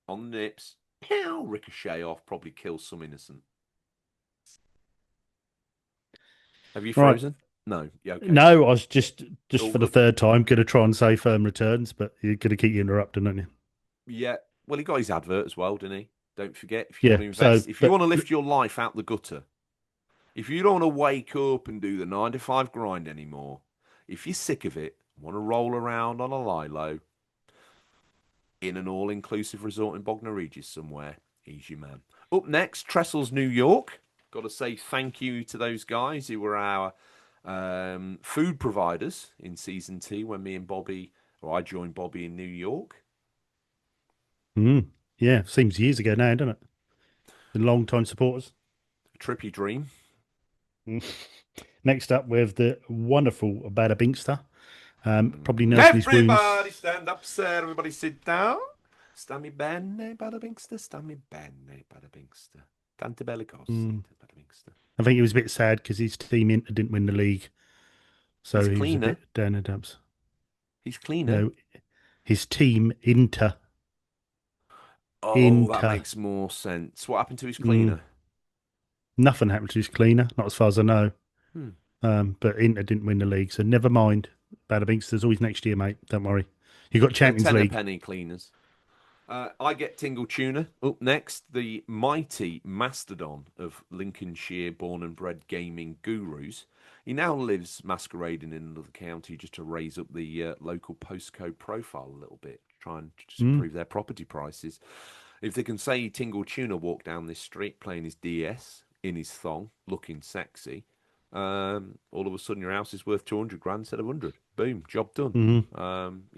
On the nips, pow, ricochet off, probably kill some innocent. Have you right. frozen? No. Yeah, okay, No, cool. I was just All for the good. third time going to try and say firm returns, but you're going to keep interrupting, aren't you? Yeah. Well, he got his advert as well, didn't he? Don't forget, if you want Yeah. to So, invest, if you but want to lift your life out the gutter, if you don't want to wake up and do the 9 to 5 grind anymore, if you're sick of it, want to roll around on a lilo in an all inclusive resort in Bognor Regis somewhere, he's your man. Up next, Trestle's New York. Got to say thank you to those guys who were our food providers in season 2 when me and Bobby, or I joined Bobby in New York. yeah, seems years ago now, doesn't it? Been long time supporters. A trippy dream. Mm. Next up, we have the wonderful Bada Binkster, probably nursing his wounds. Everybody stand up, sir. Everybody sit down. Stammi bene, bada bingster. Stammi bene, bada bingster. Tante belle cose, Mm. bada bingster. I think he was a bit sad because his team Inter didn't win the league, He's so he was a cleaner. bit down in the dumps. He's cleaner. No, his team Oh, that Inter. makes more sense. What happened to his Mm. cleaner? Nothing happened to his cleaner, not as far as I know. Hmm. But Inter didn't win the league, so never mind. Bada Binks, there's always next year, mate. Don't worry. You got They're Champions tenner League. penny cleaners. I get Tingle Tuna. Up next, the mighty mastodon of Lincolnshire born and bred gaming gurus. He now lives masquerading in another county just to raise up the local postcode profile a little bit, try and just Mm, improve their property prices. If they can say Tingle Tuna walked down this street playing his DS in his thong, looking sexy, all of a sudden your house is worth 200 grand instead of 100. Boom, job done. hmm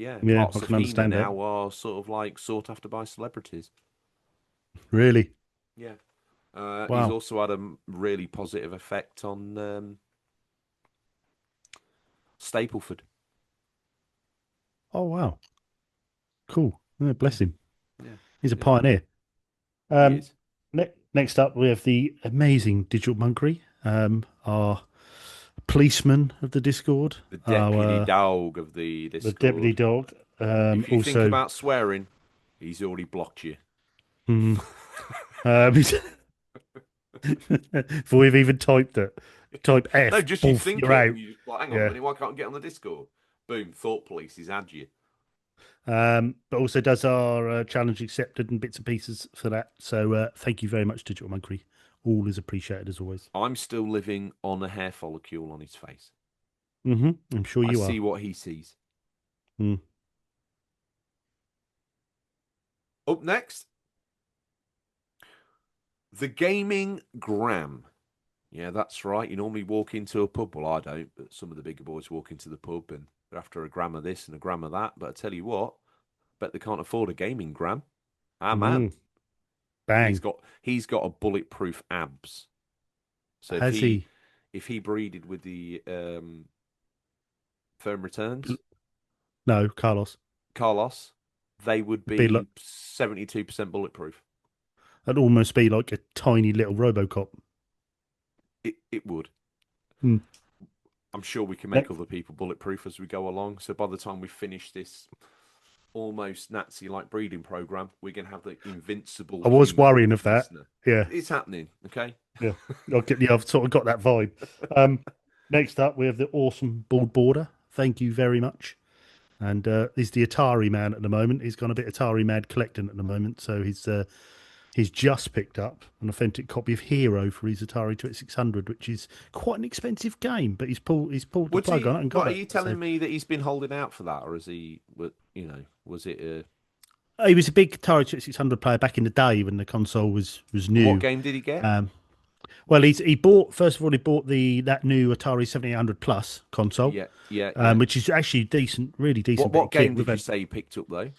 Yeah, Yeah, I parts of can Hina understand that. now are sort of like sought after by celebrities. Really? Yeah. He's Wow. also had a really positive effect on Stapleford. Oh, wow. Cool. Yeah, Yeah, bless him. yeah, He's a yeah. pioneer. He Um, is Next up, we have the amazing Digital Monkery, our policeman of the Discord, the deputy our dog of the the deputy Discord. dog. If you think Also, about swearing, he's already blocked you. mm, he's- before we've even typed it, type No, F, just you boof, think you're it, and out. you just like, hang on a Yeah. minute, why can't I get on the Discord? Boom, thought police, he's had you. But also does our challenge accepted and bits and pieces for that. So thank you very much, Digital Monkery. All is appreciated as always. I'm still living on a hair follicle on his face. I'm sure I you see are. what he sees. Mm. Up next, the Gaming Gram. Yeah, that's right. You normally walk into a pub. Well, I don't, but some of the bigger boys walk into the pub and they're after a gram of this and a gram of that. But I tell you what, bet they can't afford a gaming gram. Our man, Mm. Bang. he's got a bulletproof abs. So Has he? if he breeded with the firm returns, No, Carlos. Carlos, they would Be like, be 72% bulletproof. That'd almost be like a tiny little Robocop. It would. Mm. I'm sure we can make Next, other people bulletproof as we go along. So by the time we finish this almost Nazi-like breeding program, we're going to have the invincible I was human worrying of that. listener. Yeah, It's happening, okay? yeah. Yeah, I've sort of got that vibe. Um, Next up, we have the awesome bald border. Thank you very much. And he's the Atari man at the moment. He's gone a bit Atari mad collecting at the moment. So he's just picked up an authentic copy of Hero for his Atari 2600, which is quite an expensive game. But he's pulled the Would plug on he? it and got What are it. you So telling me that he's been holding out for that, or is he? Was it? he was a big Atari 2600 player back in the day when the console was What new. game did he get? Um, well, he bought first of all he bought the that new Atari 7800 Plus console, Yeah, yeah, yeah. which is actually decent, really decent bit What of kit. game We've did you had say he picked up though?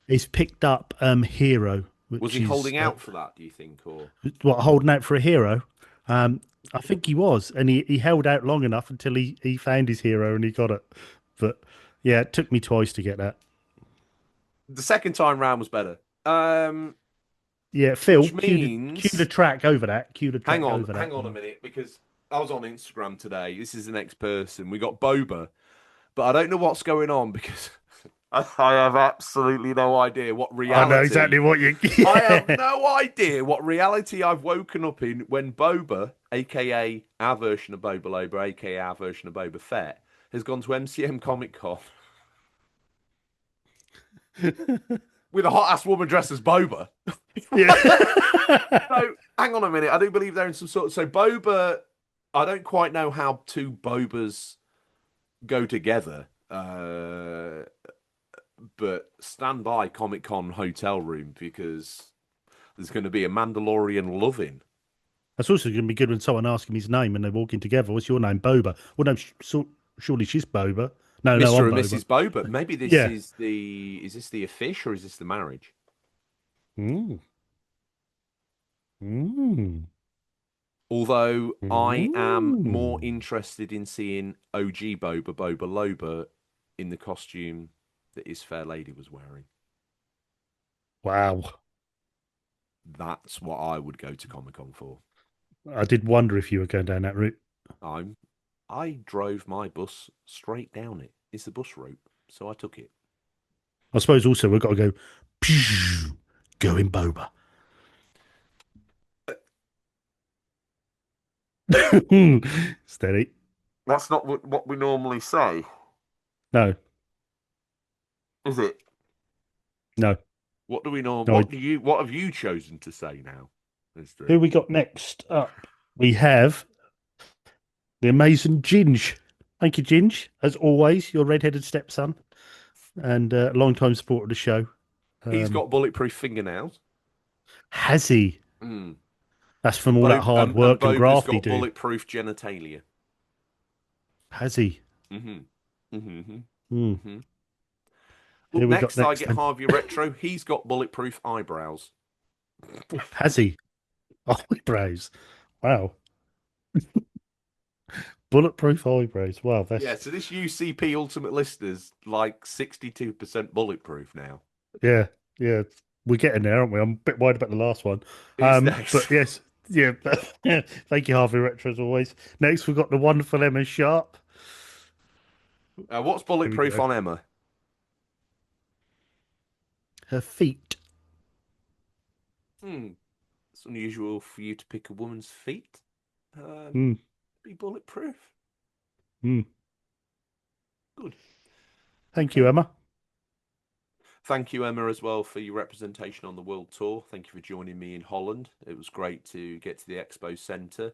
he's picked up Hero, Was which he is holding out for that? Do you think, or what holding out for a hero. I think he was, and he held out long enough until he found his hero and he got it. But yeah, it took me twice to get that. the second time round was better? Yeah, Phil, Which cue the means, track over that. Cue the track over that. hang on a minute, because I was on Instagram today. This is the next person. We got Boba, but I don't know what's going on because I have absolutely no idea what I know exactly reality. what you. I have Yeah. no idea what reality I've woken up in when Boba, aka our version of Boba Loba, aka our version of Boba Fett, has gone to MCM Comic Con with a hot ass woman dressed as Boba. Yeah. So hang on a minute. I do believe they're in some sort. So Boba, I don't quite know how two Bobas go together. But stand by Comic Con hotel room because there's going to be a Mandalorian loving. That's also going to be good when someone asks him his name and they're walking together. What's your name? Boba. Well, no, surely she's Boba. No, no, Mr. I'm and Boba. Mrs. Boba. Maybe this Yeah. is the is this the fish or is this the marriage? Mm. Mm. Although I am more Mm. interested in seeing OG Boba, Boba Loba, in the costume that his fair lady was wearing. Wow. That's what I would go to Comic Con for. I did wonder if you were going down that route. I'm I drove my bus straight down it. It's the bus route, so I took it. I suppose also we've got to go, going Boba. Steady. That's not what we normally say, No, is it? no, What do we know? no. What have you chosen to say now, Mister? Who we got next up? We have the amazing Ginge. Thank you, Ginge. As always, your red-headed stepson and long-time supporter of the show. He's Um, got bulletproof fingernails. has he? Mm. That's from all that hard And work and Boba's graft he got do. bulletproof genitalia. Has he? Mm-hmm. Mm-hmm. Hmm. Mm-hmm. Up Who we got next, I next get then? Harvey Retro. He's got bulletproof eyebrows. Has he? Eyebrows. Wow. Bulletproof eyebrows. Wow, Yeah, that's so this UCP Ultimate Lister's like 62% bulletproof now. yeah, yeah. We're getting there, aren't we? I'm a bit worried about the last one. Who's next? But yes, yeah. Thank you, Harvey Retro, as always. Next, we've got the wonderful Emma Sharp. What's Here we bulletproof go. on Emma? Her feet. Hmm. It's unusual for you to pick a woman's feet. Um, Mm, be bulletproof. mm. Good. Thank you, Okay. Emma. Thank you, Emma, as well, for your representation on the world tour. Thank you for joining me in Holland. It was great to get to the Expo Centre.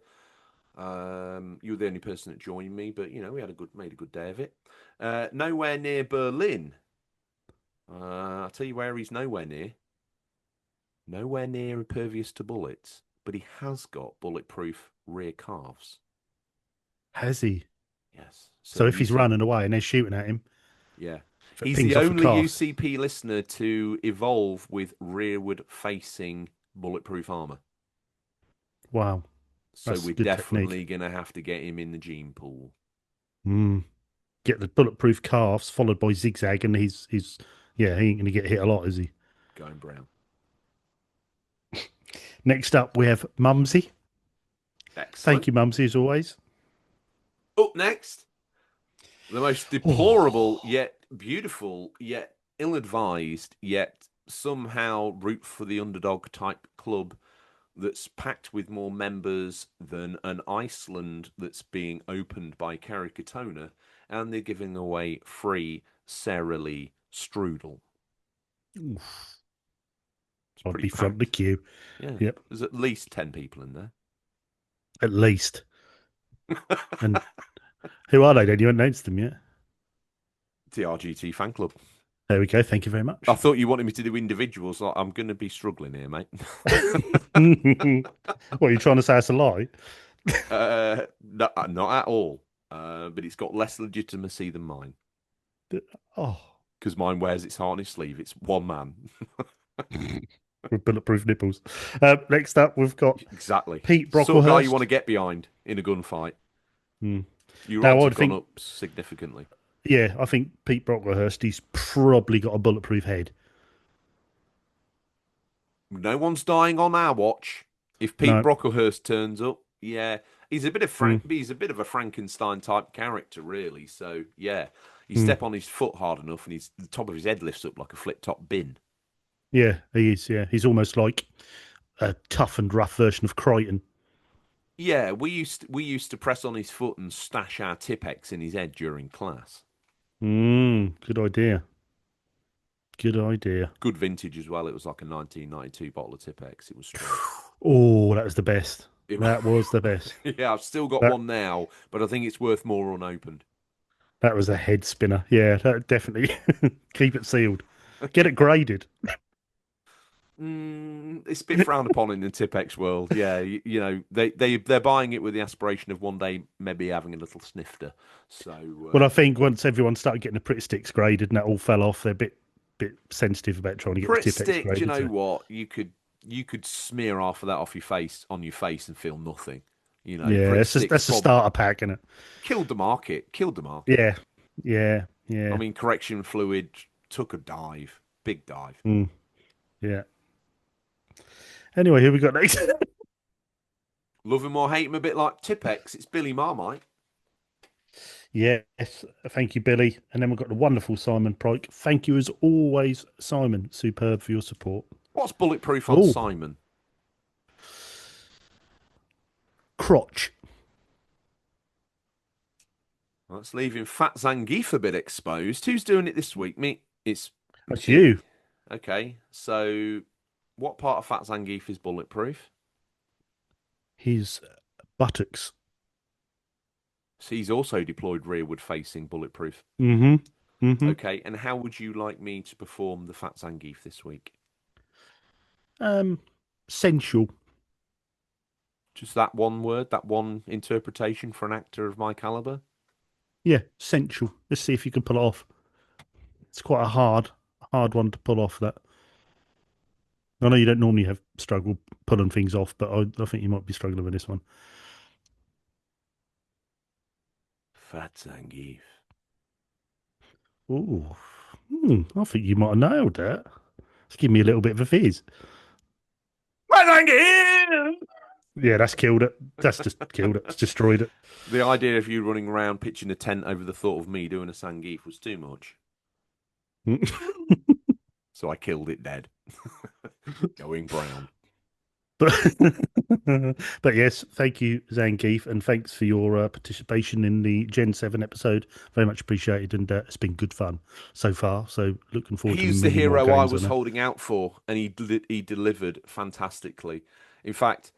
You were the only person that joined me, but we had made a good day of it. Nowhere near Berlin. I'll tell you where he's nowhere near. Nowhere near impervious to bullets, but he has got bulletproof rear calves. Has he? Yes. So So if you he's see, running away and they're shooting at him, yeah, if it he's pings the off the only calf, UCP listener to evolve with rearward facing bulletproof armor. wow, So that's we're good technique. definitely gonna have to get him in the gene pool. Mm. Get the bulletproof calves followed by zigzag, and he's yeah, he ain't gonna get hit a lot, is he? Going brown. Next up, we have Mumsy. Thank Excellent. you, Mumsy, as always. Up next, The most deplorable Oh, yet beautiful yet ill-advised yet somehow root for the underdog type club that's packed with more members than an Iceland that's being opened by Kerikatona, and they're giving away free Sara Lee strudel. oof. It's I'd pretty be front of the packed. queue. Yeah, Yep, there's at least 10 people in there. at least. And who are they then? You haven't announced them yet. TRGT fan club. There we go. Thank you very I much. thought you wanted me to do individuals. I'm going to be struggling here, mate. What are you trying to say? It's a lie? No, not at all. But it's got less legitimacy than mine Oh, because mine wears its heart on its sleeve. It's one man. with bulletproof nipples. Next up, we've got Exactly. Pete Sort of guy you want Brocklehurst. to get behind in a gunfight. Hmm. Your Now, odds I'd have gone think, up significantly. yeah, I think Pete Brocklehurst, he's probably got a bulletproof head. No one's dying on our watch. If Pete No. Brocklehurst turns up, yeah, he's a bit of Hmm. he's a bit of a Frankenstein type character, really. So yeah, you Hmm. step on his foot hard enough, and the top of his head lifts up like a flip top bin. Yeah, he is. Yeah, he's almost like a tough and rough version of Crichton. Yeah, we used to press on his foot and stash our Tipex in his head during class. Good idea. Good idea. Good vintage as well. It was like a 1992 bottle of Tipex. It was strong. Oh, that was the best. It, That was the best. yeah, I've still got That one now, but I think it's worth more unopened. that was a head spinner. Yeah, that definitely keep it sealed. Get it graded. It's a bit frowned upon in the Tipex world. Yeah, they're buying it with the aspiration of one day maybe having a little snifter. So Well, I think once everyone started getting the Pritt sticks graded and that all fell off, they're a bit sensitive about trying to get the Pritt Tipex stick, do you graded. know So what? You could smear half of that off your face and feel nothing. yeah, Pritt it's just sticks that's a probably starter pack, isn't it? killed the market. Killed the market. Yeah, yeah, I yeah, mean, correction fluid took a dive, big dive. mm, yeah. Anyway, who we got next? Love him or hate him, a bit like Tipex. It's Billy Marmite. Yes, thank you, Billy. And then we've got the wonderful Simon Pryke. Thank you as always, Simon. Superb for your support. What's bulletproof on Oh, Simon? crotch. That's leaving Fat Zangief a bit exposed. Who's doing it this week? Me. It's That's it. you. Okay. So, what part of Fat Zangief is bulletproof? His buttocks. So he's also deployed rearward facing bulletproof. Mm-hmm. Mm-hmm. Okay. And how would you like me to perform the Fat Zangief this week? Um, sensual. Just that one word, that one interpretation for an actor of my caliber? Yeah, sensual. Let's see if you can pull it off. It's quite a hard one to pull off. That I know you don't normally have struggle pulling things off, but I think you might be struggling with this one. Fat Zangief. Oh, I think you might have nailed that. Just give me a little bit of a fizz. Fat Zangief! Yeah, that's killed it. That's just killed it. It's destroyed it. The idea of you running around pitching a tent over the thought of me doing a Zangief was too much. So I killed it dead. Going brown. But but yes, thank you, Zangief, and thanks for your participation in the Gen 7 episode. Very much appreciated, and it's been good fun so far. So looking forward to He's the many more hero I games was on it. holding out for, and he delivered fantastically. In fact,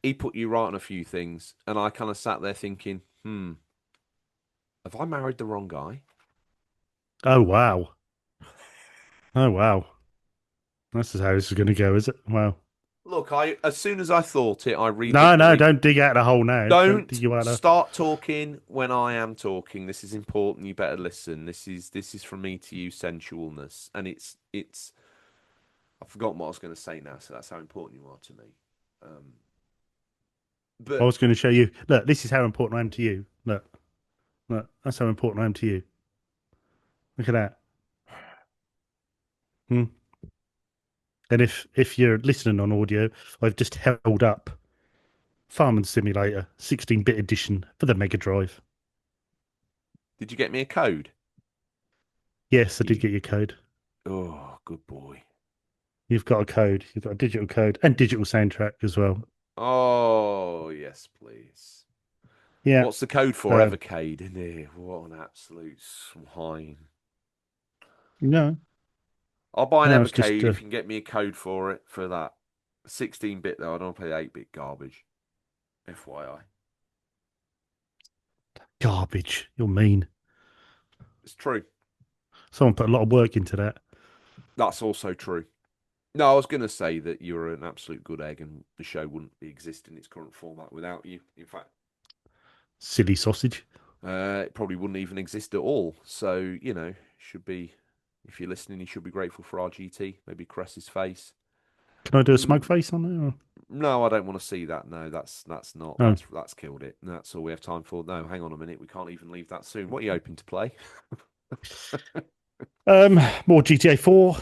he put you right on a few things, and I kind of sat there thinking, have I married the wrong guy? Oh wow. Oh wow. That's how this is going to go, is it? Wow. Look, I as soon as I thought it, I read the No, no, re don't dig out the hole now. Don't dig Don't you out of. start talking when I am talking. This is important. You better listen. This is from me to you, sensualness, and it's. I've forgotten what I was going to say now, so that's how important you are to me. Um, I but was going to show you. Look, this is how important I am to you. Look, look, that's how important I am to you. Look at that. Hmm. And if you're listening on audio, I've just held up Farming Simulator 16-bit edition for the Mega Drive. Did you get me a code? Yes, I did You, get your code. oh, good boy. You've got a code. You've got a digital code and digital soundtrack as well. Oh, yes, please. Yeah. What's the code for So Evercade in here? What an absolute swine. no, I'll buy an no, it's just Evercade if you can get me a code for it for that. 16-bit though, I don't play 8-bit garbage. FYI. garbage. You're mean. It's true. Someone put a lot of work into that. That's also true. No, I was going to say that you're an absolute good egg and the show wouldn't exist in its current format without you. In fact, Silly sausage. it probably wouldn't even exist at all. So, should be, if you're listening, you should be grateful for RGT. Maybe caress his face. Can I do a smug Mm, face on there? no, I don't want to see that. No, that's not Oh. that's killed it. That's all we have time for. No, hang on a minute. We can't even leave that soon. What are you hoping to play? More GTA 4.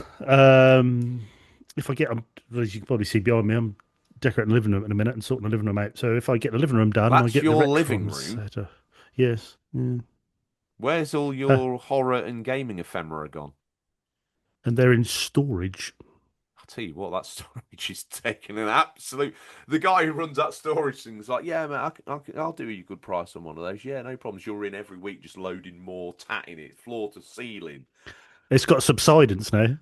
If I get, as you can probably see behind me, I'm decorating the living room in a minute and sorting the living room out. So if I get the living room done, I That's get the your living Retrons room. set up. Yes. Mm. Where's all Uh, your horror and gaming ephemera gone? and they're in storage. I'll tell you what, that storage is taking an absolute. The guy who runs that storage thing is like, yeah, man, I'll do you a good price on one of those. Yeah, no problems. You're in every week just loading more, tat in it, floor to ceiling. It's got subsidence now.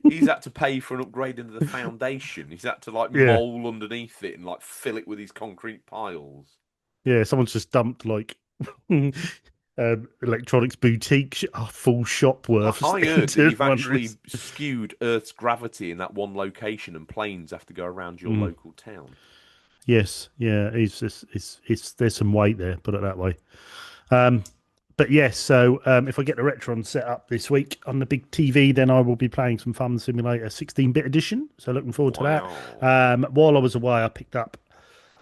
He's had to pay for an upgrade into the foundation. He's had to like Yeah. mole underneath it and like fill it with these concrete piles. Yeah. Someone's just dumped like electronics boutique full shop worth I heard that into you've one. actually skewed Earth's gravity in that one location, and planes have to go around your Mm. local town. Yes. Yeah. It's there's some weight there. Put it that way. Um, but yes, so if I get the Retron set up this week on the big TV, then I will be playing some Farm Simulator 16-bit edition. So looking forward to that. Wow. While I was away, I picked up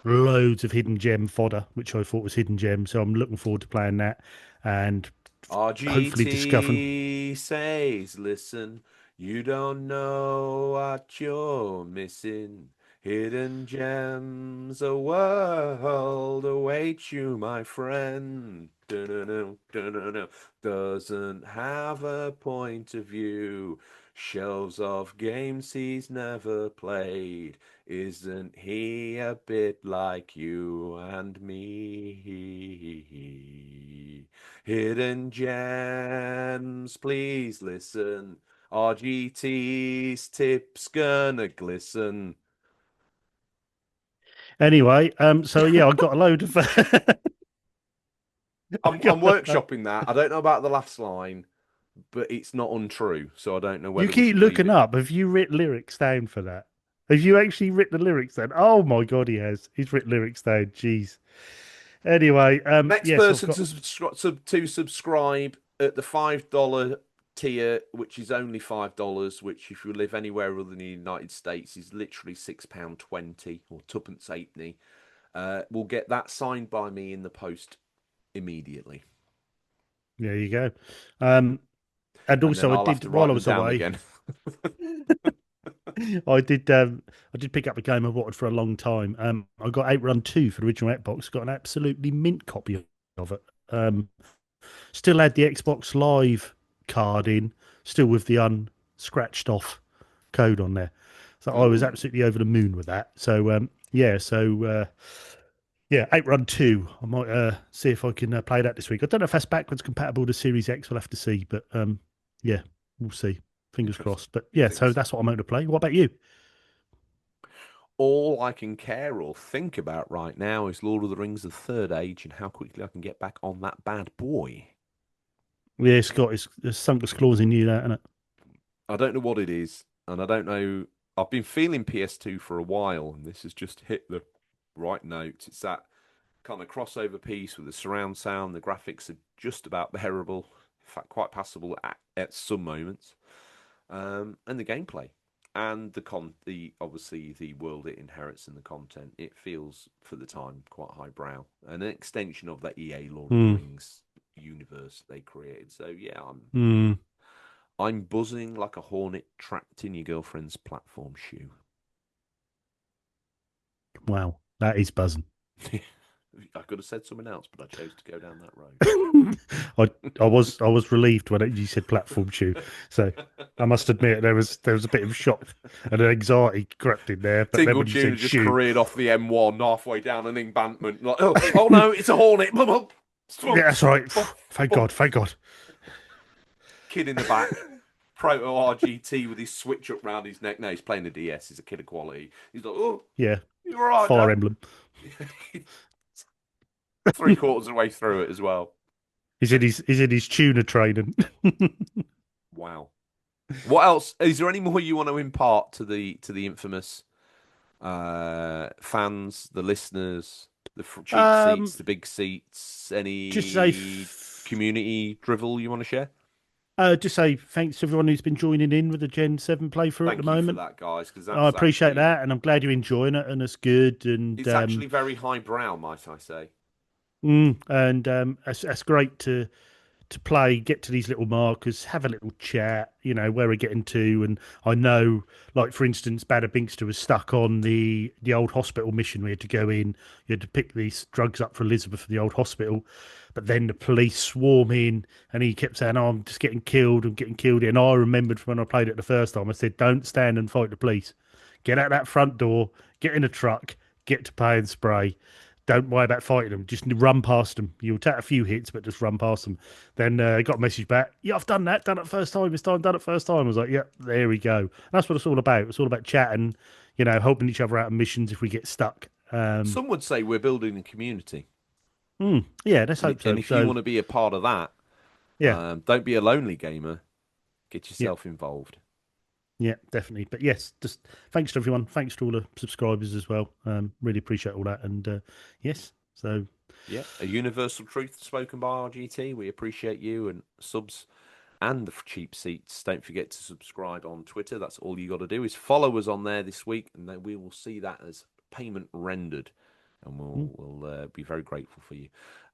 loads of hidden gem fodder, which I thought was hidden gem. So I'm looking forward to playing that and hopefully discovering. RGT says, listen, you don't know what you're missing. Hidden gems, a world awaits you, my friend. Dun-dun-dun, dun-dun-dun. Doesn't have a point of view. Shelves of games he's never played. Isn't he a bit like you and me? Hidden gems, please listen. RGT's tips gonna glisten. Anyway, so yeah, I got a load of. I I'm got a- workshopping that. I don't know about the last line, but it's not untrue, so I don't know You whether we keep should leave looking it. up. Have you written lyrics down for that? Have you actually written the lyrics down? Oh my god, he has. He's written lyrics down. Jeez. Anyway, Next yes, I've person got. to subscribe at the $5 tier, which is only $5, which if you live anywhere other than the United States is literally £6.20 or tuppence halfpenny. Will get that signed by me in the post immediately, There you go. Um, and and then also, I I'll have did to while write I them was down away. again. I did pick up a game I've wanted for a long time. I got Outrun 2 for the original Xbox. Got an absolutely mint copy of it. Still had the Xbox Live card in, still with the unscratched off code on there. So I was Ooh, absolutely over the moon with that. So yeah, Outrun 2. I might see if I can play that this week. I don't know if that's backwards compatible to Series X. We'll have to see, but yeah, we'll see. Fingers interesting. crossed. But yeah, so Fingers. that's what I'm going to play. What about you? All I can care or think about right now is Lord of the Rings: The Third Age and how quickly I can get back on that bad boy. Yeah, Scott, it's sunk its claws in you, that, isn't it? I don't know what it is, and I don't know. I've been feeling PS2 for a while, and this has just hit the right note. It's that kind of crossover piece with the surround sound. The graphics are just about bearable, in fact, quite passable at some moments, and the gameplay and the obviously the world it inherits and the content. It feels for the time quite highbrow, an extension of that EA Lord of the Hmm. Rings universe they created. So yeah, Hmm. I'm buzzing like a hornet trapped in your girlfriend's platform shoe. Wow, that is buzzing. I could have said something else, but I chose to go down that road. I was relieved when you said platform shoe. So I must admit there was a bit of shock and anxiety crept in there. But then Tingle when you Tuna said just shoe, careered off the M1 halfway down an embankment. Like, oh no, it's a hornet. yeah, that's right. Boom, Thank boom. God, thank God. Kid in the back, Proto RGT with his switch up round his neck. No, he's playing the DS. He's a kid of quality. He's like, oh, Yeah, you're all right, Fire Dad. Emblem. Three-quarters of the way through it as well. He's in his tuner training. Wow. What else? Is there any more you want to impart to the infamous fans, the listeners, the cheap seats, um, the big seats? just say, Any community drivel you want to share? just say thanks to everyone who's been joining in with the Gen 7 playthrough at the Thank you for moment. that, guys, because I that's appreciate actually that, and I'm glad you're enjoying it, and it's good. And it's actually very highbrow, might I say. that's great to play, get to these little markers, have a little chat, where we're getting to. And I know, like for instance, Bada Binkster was stuck on the old hospital mission. We had to go in, you had to pick these drugs up for Elizabeth for the old hospital, but then the police swarm in, and he kept saying, "Oh, I'm just getting killed. I'm getting killed." And I remembered from when I played it the first time, I said, "Don't stand and fight the police. Get out that front door, get in a truck, get to pay and spray." Don't worry about fighting them. Just run past them. You'll take a few hits, but just run past them. Then I got a message back. Yeah, I've done that. Done it first time. This time, done it first time. I was like, yeah, there we go. That's what it's all about. It's all about chatting, helping each other out in missions if we get stuck. Some would say we're building a community, Yeah, let's and hope and so. if you So, want to be a part of that, yeah, don't be a lonely gamer. Get yeah, yourself involved. yeah, definitely. But yes, just thanks to everyone. Thanks to all the subscribers as well. Really appreciate all that. And yes, so Yeah, a universal truth spoken by RGT. We appreciate you and subs and the cheap seats. Don't forget to subscribe on Twitter. That's all you got to do is follow us on there this week, and then we will see that as payment rendered, and we'll be very grateful for you.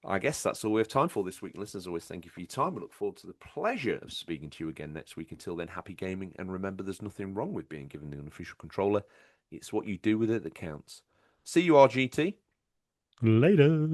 I guess that's all we have time for this week. Listeners, always thank you for your time. We look forward to the pleasure of speaking to you again next week. Until then, happy gaming, and remember, there's nothing wrong with being given an unofficial controller. It's what you do with it that counts. See you, RGT. later.